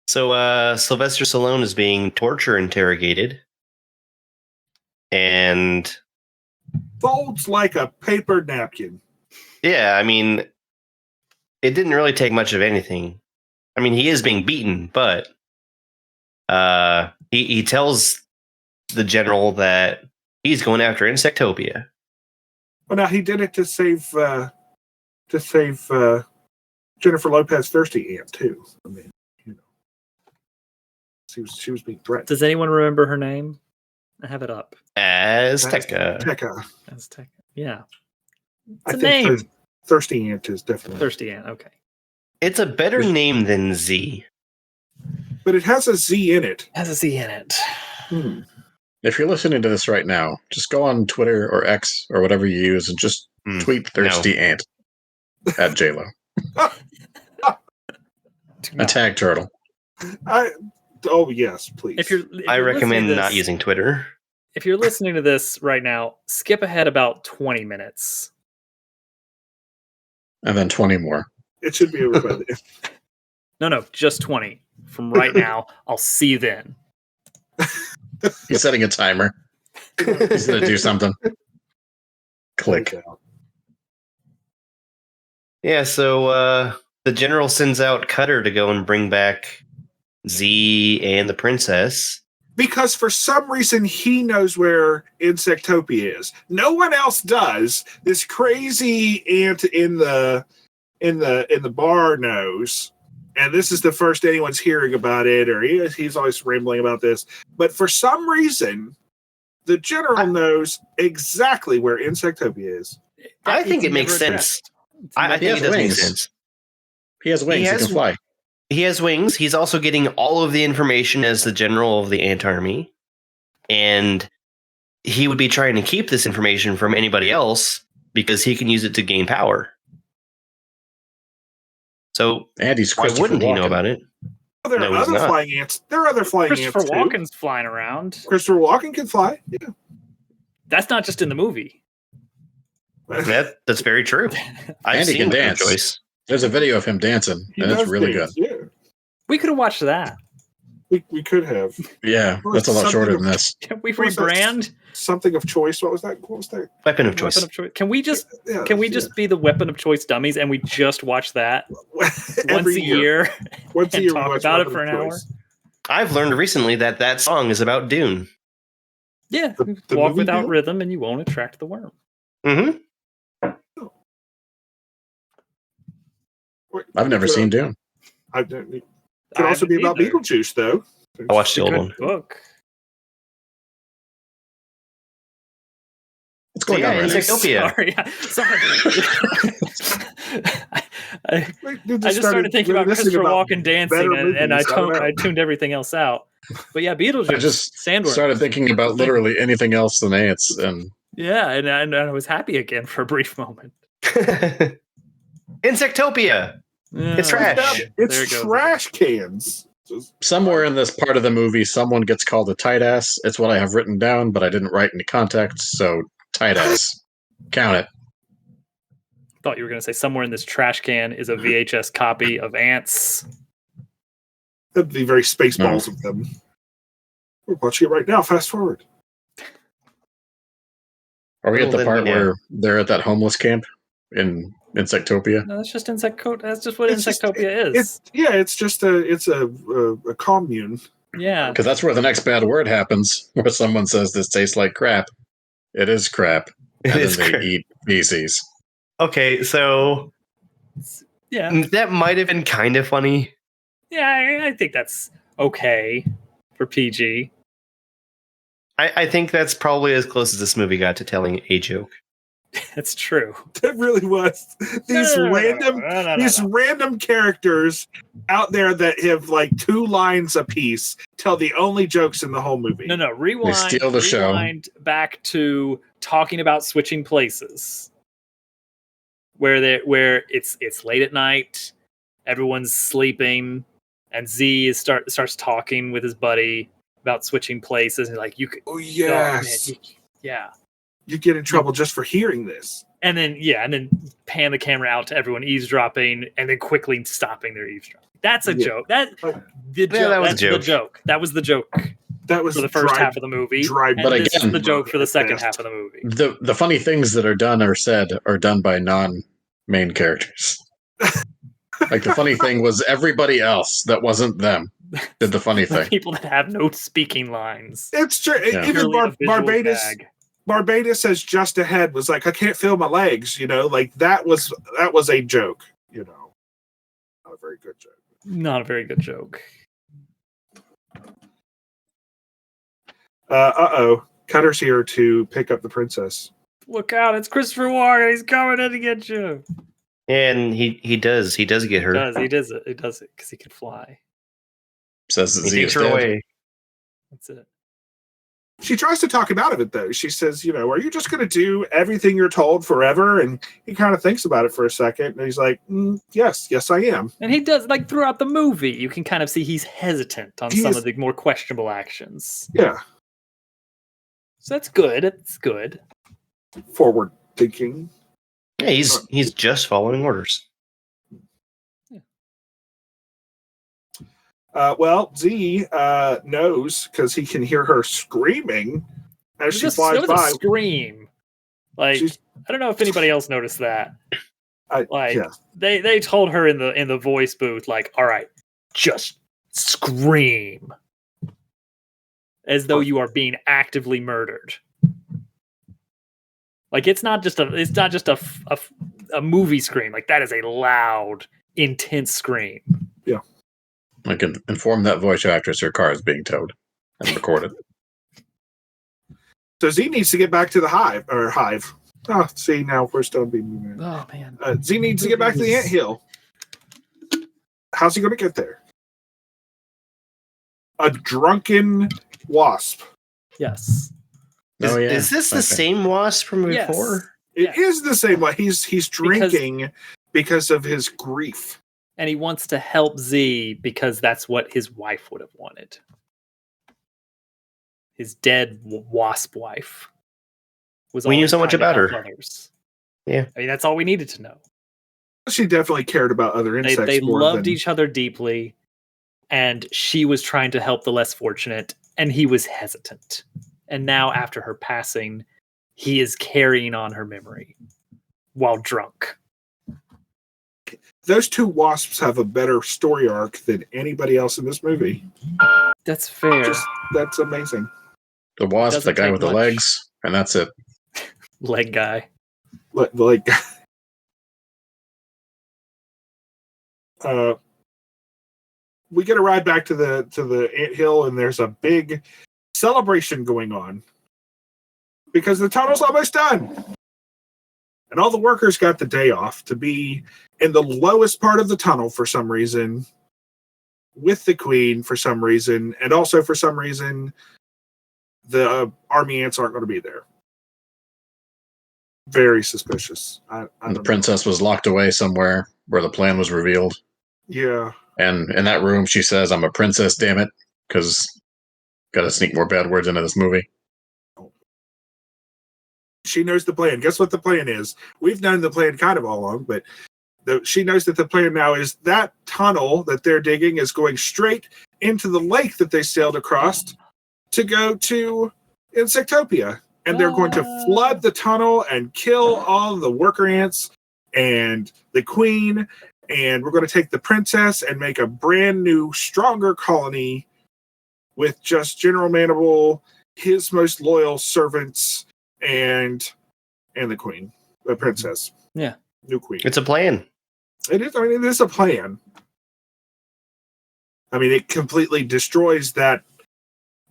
So Sylvester Stallone is being torture interrogated, and folds like a paper napkin. Yeah, I mean, it didn't really take much of anything. I mean, he is being beaten, but he tells the general that he's going after Insectopia. Well, now he did it to save Jennifer Lopez thirsty ant too. I mean, she was being threatened. Does anyone remember her name? I have it up. Azteca. Azteca. Yeah. I think thirsty ant is definitely thirsty ant. Okay. It's a better name than Z. But it has a Z in it. If you're listening to this right now, just go on Twitter or X or whatever you use and just tweet thirsty ant at JLo. A tag turtle. Oh yes, please. I recommend not using Twitter. If you're listening to this right now, skip ahead about 20 minutes. And then 20 more. It should be over by then. No, just 20. From right now, I'll see you then. He's setting a timer. He's going to do something. Click. Yeah, so the general sends out Cutter to go and bring back Z and the princess. Because for some reason he knows where Insectopia is. No one else does. This crazy ant in the bar knows, and this is the first anyone's hearing about it, or he's always rambling about this. But for some reason, the general knows exactly where Insectopia is. I think it makes sense. I think it does make sense. He has wings. He can fly. He has wings. He's also getting all of the information as the general of the ant army. And he would be trying to keep this information from anybody else because he can use it to gain power. So and he's why wouldn't he know about it? Well, there are other flying ants. There are other flying ants, Christopher Walken's flying around. Christopher Walken can fly. Yeah. That's not just in the movie. That's very true. And he can dance. Choice. There's a video of him dancing, and it's really good. Yeah. We could have watched that. We could have. Yeah, that's a lot shorter than this. Can we rebrand? Something of choice. What was that? Weapon of choice. Can we just be the weapon of choice dummies and we just watch that once a year? Once a year, talk about it for an hour. I've learned recently that song is about Dune. Yeah, the walk movie without Dune? rhythm and you won't attract the worm. Mm-hmm. I've never seen Dune. It could also be about Beetlejuice, though. I watched the old one. Book. What's going on? Insectopia. Sorry. I just started thinking about Christopher Walken dancing, and I tuned everything else out. But yeah, Beetlejuice. I just Sandworms. started thinking about literally anything else than ants, and yeah, and I was happy again for a brief moment. Insectopia. It's trash. It's trash cans. somewhere in this part of the movie, someone gets called a tight ass. It's what I have written down, but I didn't write any context, so tight ass. Count it. Thought you were going to say somewhere in this trash can is a VHS copy of Antz. That'd be very Spaceballs of them. We're watching it right now. Fast forward. Are we at the part where they're at that homeless camp in Insectopia? No, that's just That's just what Insectopia is. It's just a commune. Yeah, because that's where the next bad word happens, where someone says this tastes like crap. It is crap, and then they eat feces. Okay, so that might have been kind of funny. Yeah, I think that's okay for PG. I think that's probably as close as this movie got to telling a joke. That's true. That really was. These random characters out there that have like 2 lines apiece tell the only jokes in the whole movie. No, rewind. They steal the show. Back to talking about switching places, where it's late at night, everyone's sleeping, and Z starts talking with his buddy about switching places, and like you could. Oh yes. Yeah. You get in trouble just for hearing this. And then pan the camera out to everyone eavesdropping, and then quickly stopping their eavesdropping. That's a joke. That was the joke. That was the joke. That was for the first half of the movie. But this is the joke for the second half of the movie. The funny things that are done or said are done by non-main characters. Like the funny thing was everybody else that wasn't them did the funny thing. People that have no speaking lines. It's true. Yeah. Even Barbados says just ahead was like, I can't feel my legs, like that was a joke, not a very good joke. Not a very good joke. Cutter's here to pick up the princess. Look out, it's Christopher Walken, he's coming in to get you. And he does get her. He does it because he can fly. Says he takes her away. That's it. She tries to talk him out of it, though. She says, are you just going to do everything you're told forever? And he kind of thinks about it for a second, and he's like, yes, I am. And he does, like, throughout the movie, you can kind of see he's hesitant on some of the more questionable actions. Yeah. So that's good. It's good. Forward thinking. Yeah, he's just following orders. Well, Z knows because he can hear her screaming as she flies by. A scream. Like, I don't know if anybody else noticed that. They told her in the voice booth, like, all right, just scream as though you are being actively murdered. Like, it's not just a movie scream. Like, that is a loud, intense scream. Yeah. I can inform that voice actress her car is being towed and recorded. So Z needs to get back to the hive. Oh, see, now we're still being. Oh man. Z needs to get back to the anthill. How's he going to get there? A drunken wasp. Yes. Is this the same wasp from before? It is the same one. He's drinking because of his grief. And he wants to help Z because that's what his wife would have wanted. His dead wasp wife. We knew so much about her. Others. Yeah. I mean, that's all we needed to know. She definitely cared about other insects. They loved each other deeply, and she was trying to help the less fortunate, and he was hesitant. And now, after her passing, he is carrying on her memory while drunk. Those two wasps have a better story arc than anybody else in this movie. That's fair. That's amazing. The wasp, the guy with the legs, and that's it. Leg guy. Leg guy. We get a ride back to the anthill, and there's a big celebration going on because the tunnel's almost done. And all the workers got the day off to be in the lowest part of the tunnel for some reason, with the queen for some reason, and also for some reason, the army ants aren't going to be there. Very suspicious. The princess was locked away somewhere where the plan was revealed. Yeah. And in that room, she says, "I'm a princess, damn it," because got to sneak more bad words into this movie. She knows the plan. Guess what the plan is? We've known the plan kind of all along, but she knows that the plan now is that tunnel that they're digging is going straight into the lake that they sailed across to go to Insectopia. And they're going to flood the tunnel and kill all the worker ants and the queen. And we're going to take the princess and make a brand new, stronger colony with just General Mandible, his most loyal servants, and the queen, the princess. Yeah. New queen. It's a plan. It is. I mean, it is a plan. I mean, it completely destroys that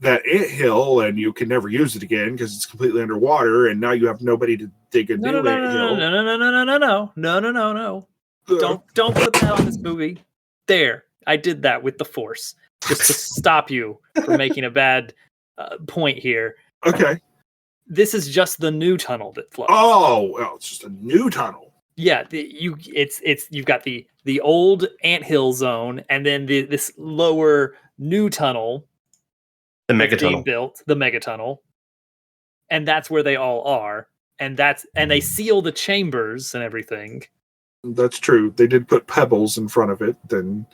anthill, and you can never use it again because it's completely underwater, and now you have nobody to dig a new anthill. No. Don't put that on this movie. There, I did that with the Force, just to stop you from making a bad point here. Okay. This is just the new tunnel that flows. Oh, well, it's just a new tunnel. Yeah, you've got the old anthill zone, and then this lower new tunnel. The megatunnel being built, the megatunnel, and that's where they all are, and they seal the chambers and everything. That's true. They did put pebbles in front of it. Then,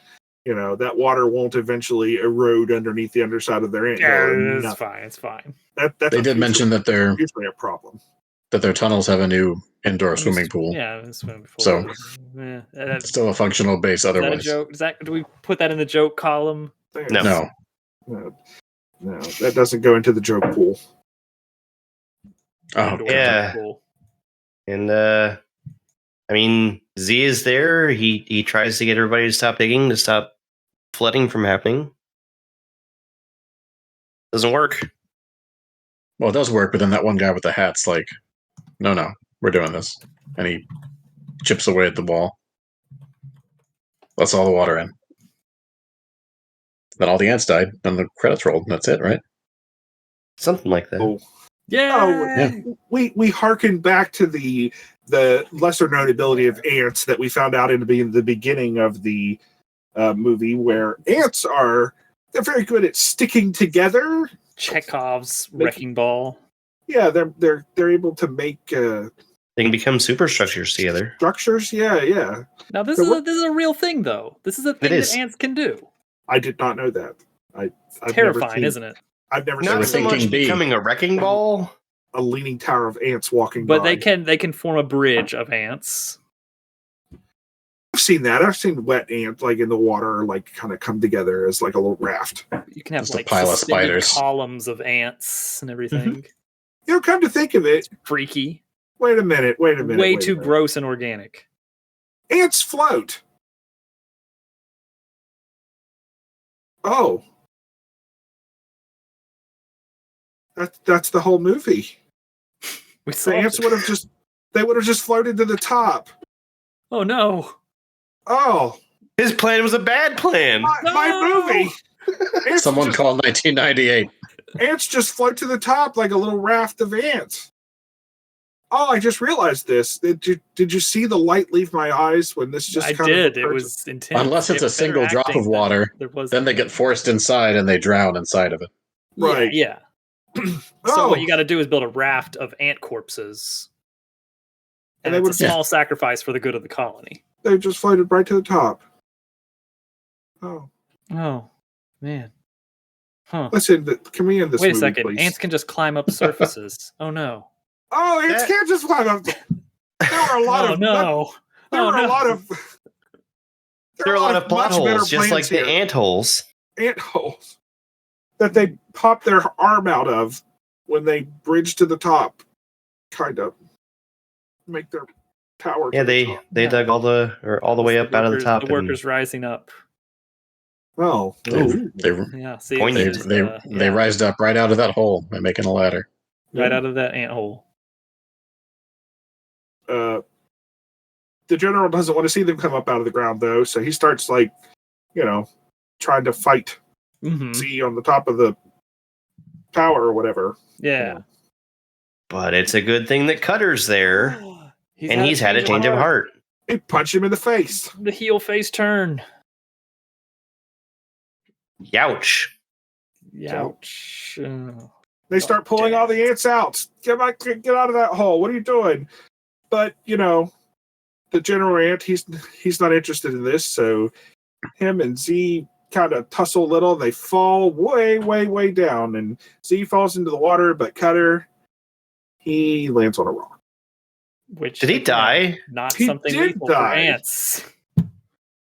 that water won't eventually erode underneath the underside of their anthill. Yeah, it's fine. It's fine. They did mention that they're usually a problem. That their tunnels have a new indoor swimming pool. Yeah, swimming pool. So, that's still a functional base. Otherwise, is that a joke? Do we put that in the joke column? No. No, that doesn't go into the joke pool. Oh, yeah. And I mean, Z is there. He tries to get everybody to stop digging, to stop flooding from happening. Doesn't work. Well, it does work, but then that one guy with the hat's like, no, we're doing this. And he chips away at the wall. Lets all the water in. Then all the ants died, and the credits rolled, and that's it, right? Something like that. Oh. Yeah. We harken back to the lesser known ability of ants that we found out in the beginning of the movie, where ants they're very good at sticking together. Chekhov's wrecking ball. Yeah, they're able to make they can become superstructures together. Structures, yeah. Now this is a real thing, though. This is a thing that ants can do. I did not know that. I've terrifying, isn't it? I've never Not seen so much becoming a wrecking ball. A leaning tower of ants walking but by. they can form a bridge of ants. I've seen that. I've seen wet ants like in the water, like kind of come together as like a little raft. You can have Just a like pile of suspended spiders. columns of ants and everything. Come to think of it, Freaky. wait a minute. Way too gross and organic. Ants float. Oh. That's the whole movie. We The saw ants would have just floated to the top. Oh no. Oh. His plan was a bad plan. My movie. Ants Someone just, called 1998. ants just float to the top like a little raft of ants. Oh, I just realized this. Did you see the light leave my eyes when this just I kind did. of It was intense. Unless it's a Better single drop acting of water, than there was then they get forced inside and they drown inside of it. Right. Yeah. So what you got to do is build a raft of ant corpses. And And they it's a would- small sacrifice for the good of the colony. They just floated right to the top. Oh. Oh, man. Huh. Listen, can we end this Wait a movie, second. please? Ants can just climb up surfaces. Oh, no. Oh, ants That- can't just climb up. There were a lot Oh, of no. There were a lot of There are a lot of plot much better holes, just like plans the here. ant holes. Ant holes that they pop their arm out of when they bridge to the top, kind of make their tower. Yeah, to the top. they dug all the way up out of the top. The workers rising up. Oh, They Yeah, see, Pointed. it's just, they yeah, rised up right out of that hole by making a ladder. right out of that ant hole. The general doesn't want to see them come up out of the ground though, so he starts like, trying to fight Mm-hmm. Z on the top of the tower or whatever. Yeah. But it's a good thing that Cutter's there, and he's had a change of heart. They punch him in the face. The heel face turn. Youch. Ouch. They start pulling all the ants out. Get out of that hole. What are you doing? But the general ant, he's not interested in this. So him and Z kind of tussle a little. They fall way, way, way down, and Z falls into the water. But Cutter, he lands on a rock. Which Did he die? Not He something did lethal for die. ants.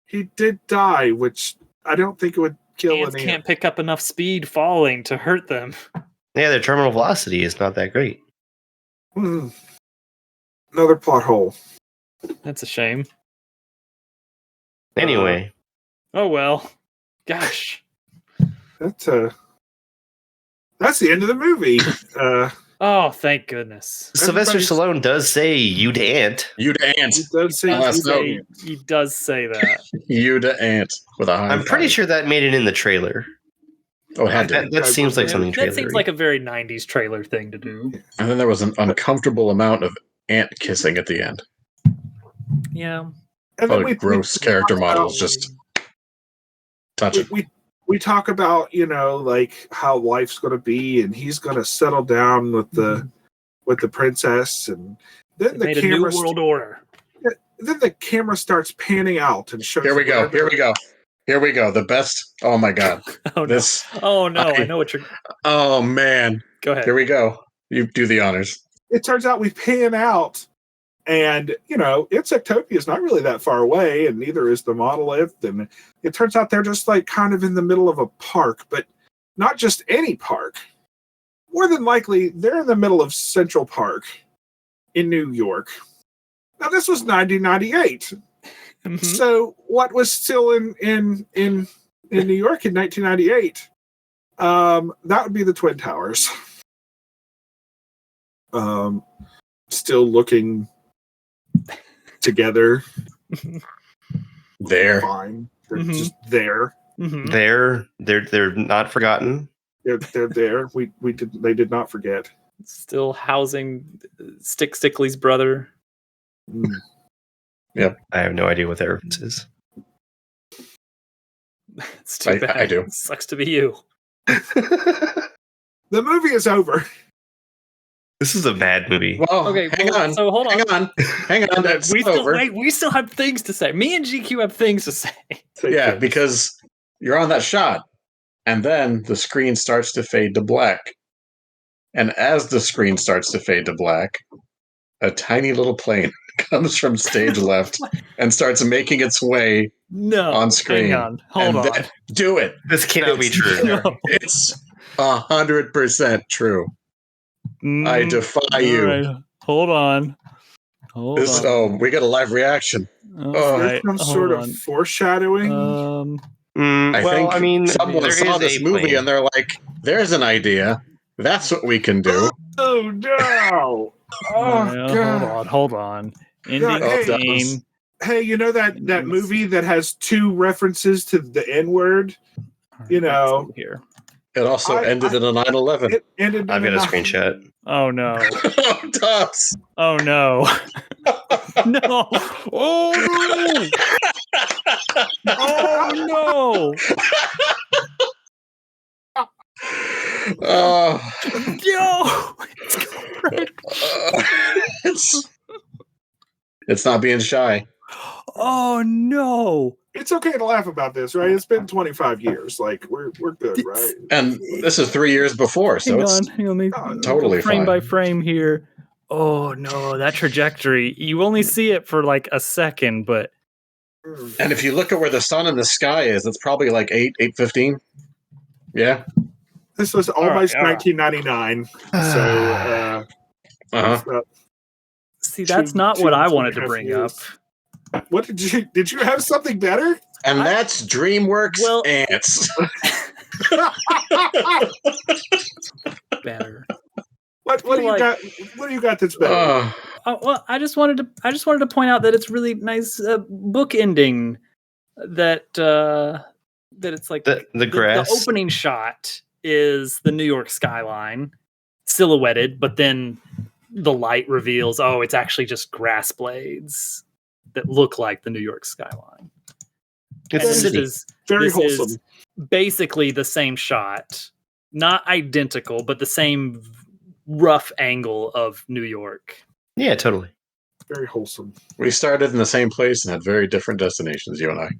He did die, which I don't think it would kill Ants an can't ant. pick up enough speed falling to hurt them. Yeah, their terminal velocity is not that great. Another plot hole. That's a shame. Anyway, Oh well. Gosh. That's the end of the movie. Oh, thank goodness. Sylvester everybody's- Stallone does say "you to ant." You to ant. He does say Last he's note. a- He does say that. You to ant with a high I'm pretty five. sure that made it in the trailer. Oh, it had to. That seems like something trailer. That seems like a very 90s trailer thing to do. And then there was an uncomfortable amount of ant kissing at the end. Yeah. And Oh, then we gross talk character about- models just touching. we talk about like how life's going to be, and he's going to settle down with the princess, and then They the made a new camera world order. then the camera starts panning out and shows. Here we go. Here we go. Here we go. The best. Oh my god. Oh no. This. Oh no, I I- know what you're. Oh man. Go ahead. Here we go. You do the honors. It turns out we pan out, and Insectopia is not really that far away, and neither is the monolith. And it turns out they're just like kind of in the middle of a park, but not just any park. More than likely, they're in the middle of Central Park in New York. Now, this was 1998. Mhm. So, what was still in New York in 1998? That would be the Twin Towers. Still looking together, There. fine. They're Mhm. just there. Mhm. They're not forgotten. They're there. They did not forget. Still housing Stickley's brother. Mm. I have no idea what that reference is. It's too bad. I do. Sucks to be you. The movie is over. This is a bad movie. Well, Okay, hang well, on. so hold on. Hang on. Hang on. That's We still over. wait. We still have things to say. Me and GQ have things to say. Yeah, because you're on that shot, and then the screen starts to fade to black. And as the screen starts to fade to black, a tiny little plane comes from stage left and starts making its way on screen. Hang on. Hold on. Do it. This cannot be true. No. It's 100% true. I defy you. Right. Hold on. We got a live reaction. There's some sort of foreshadowing. I think someone there saw is this a movie plan. and they're like, "There's an idea. That's what we can do." Oh no! God. Hold on. God, Ending scene. Hey, you know that movie that has 2 references to the N-word? You know, here. It also ended in a 9/11. It ended. I've got a screenshot. Oh no. Oh, Dobbs. Oh no. No. Oh no. Oh no. Oh. Yo. It's not being shy. Oh no. It's okay to laugh about this, right? It's been 25 years. Like we're good, right? And this is 3 years before, so Hang on. totally frame fine. by frame here. Oh no, that trajectory. You only see it for like a second, but And if you look at where the sun in the sky is, it's probably like 8:15. Yeah. This was almost 1999. So see, that's not what I wanted to bring up. What did you have something better? And that's DreamWorks Ants. Better. What do you got? What do you got that's better? Well, I just wanted to point out that it's really nice book ending. That it's like the grass. The opening shot is the New York skyline silhouetted, but then the light reveals, it's actually just grass blades that look like the New York skyline. This is very wholesome. Is basically the same shot, not identical, but the same rough angle of New York. Yeah, totally. Very wholesome. We started in the same place and had very different destinations, you and I.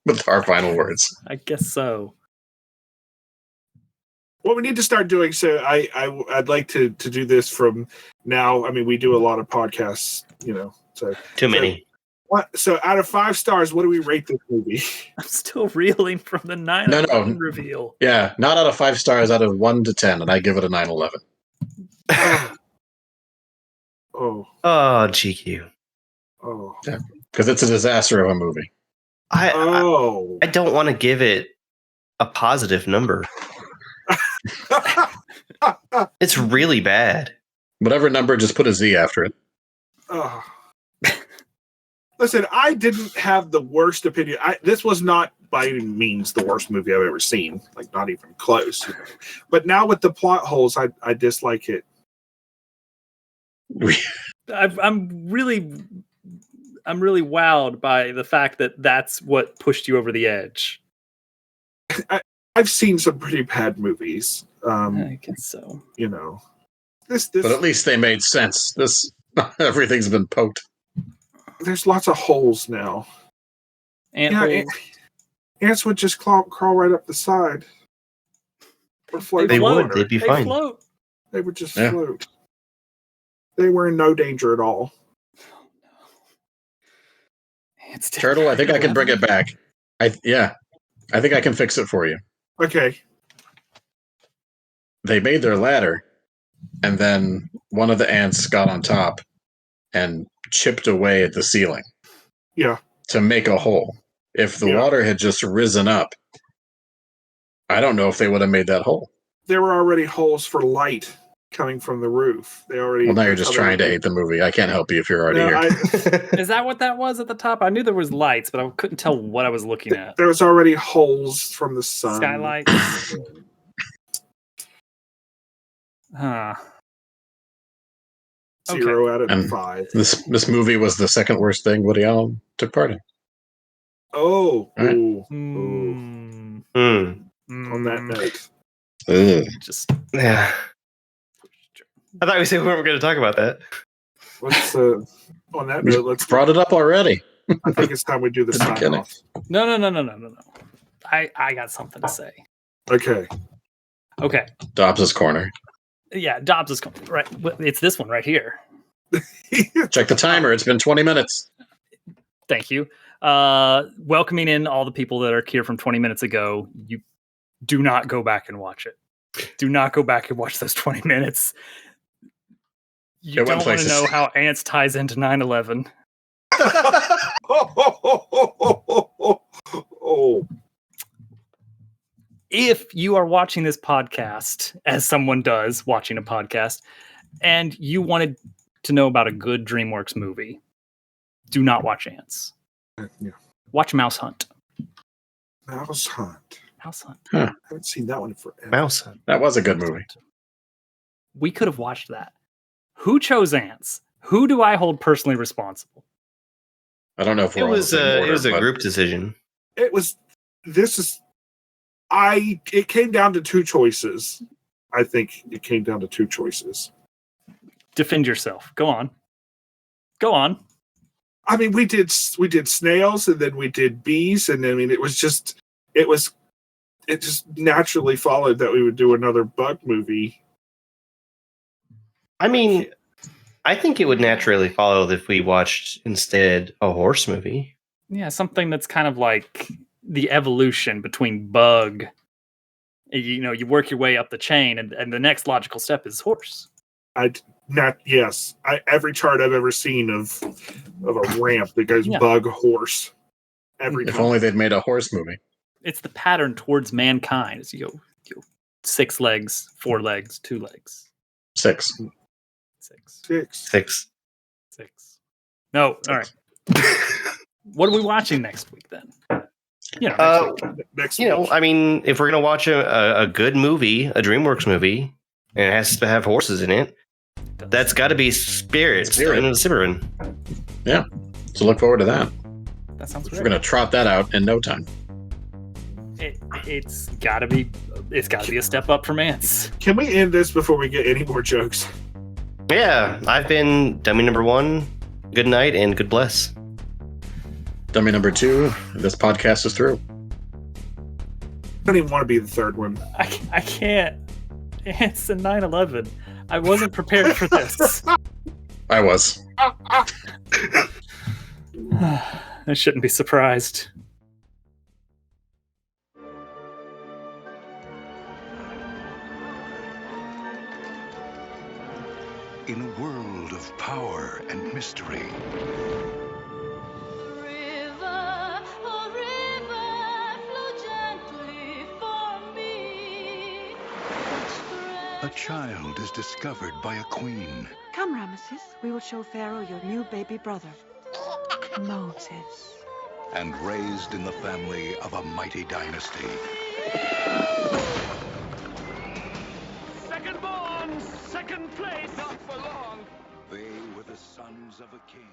With our final words. I guess so. What we need to start doing, so I'd like to do this from now. I mean, we do a lot of podcasts, so too many. So out of 5 stars, what do we rate this movie? I'm still reeling from the 9/11 reveal. Yeah, not out of 5 stars, out of 1 to 10, and I give it a 9/11. Oh, GQ. Oh, yeah, because it's a disaster of a movie. I don't want to give it a positive number. It's really bad. Whatever number, just put a Z after it. Oh. Listen, I didn't have the worst opinion. This was not by any means the worst movie I've ever seen. Like, not even close. But now with the plot holes, I dislike it. I'm really wowed by the fact that that's what pushed you over the edge. I've seen some pretty bad movies. I guess so. This. But at least they made sense. Everything's been poked. There's lots of holes now. Ants would just crawl right up the side. Or float. They would. They'd be fine. Float. They would just float. They were in no danger at all. Turtle, I think I can bring it back. I think I can fix it for you. Okay. They made their ladder, and then one of the ants got on top and chipped away at the ceiling. Yeah. To make a hole. If the water had just risen up, I don't know if they would have made that hole. There were already holes for light coming from the roof. Well, now you're just trying to hate the movie. I can't help you if you're already here. Is that what that was at the top? I knew there was lights, but I couldn't tell what I was looking at. There was already holes from the sun. Skylights. Huh. 0 out of 5. This movie was the second worst thing Woody Allen took part in. Oh. Right. On that note. Just yeah. I thought we said we weren't going to talk about that. Let's on that note, let's brought it up already. I think it's time we do the sign off. No. I got something to say. Okay. Dobbs' corner. Yeah, Dobbs' corner. Right. It's this one right here. Check the timer. It's been 20 minutes. Thank you. Welcoming in all the people that are here from 20 minutes ago. You do not go back and watch it. Do not go back and watch those 20 minutes. You don't want to know how Antz ties into 9/11. Oh. If you are watching this podcast, as someone does watching a podcast, and you wanted to know about a good DreamWorks movie, do not watch Antz. Yeah. Watch Mouse Hunt. Mouse Hunt. Mouse Hunt. Huh. I haven't seen that one in forever. Mouse Hunt. That was a good movie. We could have watched that. Who chose Antz? Who do I hold personally responsible? I don't know if It was a but group decision. It came down to two choices. I think it came down to two choices. Defend yourself. Go on. Go on. I mean, we did snails, and then we did bees, and I mean, it just naturally followed that we would do another bug movie. I mean, I think it would naturally follow if we watched instead a horse movie. Yeah, something that's kind of like the evolution between bug. You know, you work your way up the chain, and the next logical step is horse. Every chart I've ever seen of a ramp that goes bug, horse. If only they'd made a horse movie. It's the pattern towards mankind. As you go 6 legs, 4 legs, 2 legs. 6. 6. No, all right. What are we watching next week then? Next week. I mean, if we're gonna watch a good movie, a DreamWorks movie, and it has to have horses in it, that's got to be Spirit. Yeah. So look forward to that. That sounds great. We're gonna trot that out in no time. It's gotta be a step up from Antz. Can we end this before we get any more jokes? Yeah, I've been dummy number 1. Good night and good bless. Dummy number 2. This podcast is through. I don't even want to be the third one. I can't. Antz and 9/11. I wasn't prepared for this. I was. I shouldn't be surprised. In a world of power and mystery, a child is discovered by a queen. Come, Ramesses, we will show Pharaoh your new baby brother, Moses. And raised in the family of a mighty dynasty. Second born, second place, not for long. They were the sons of a king.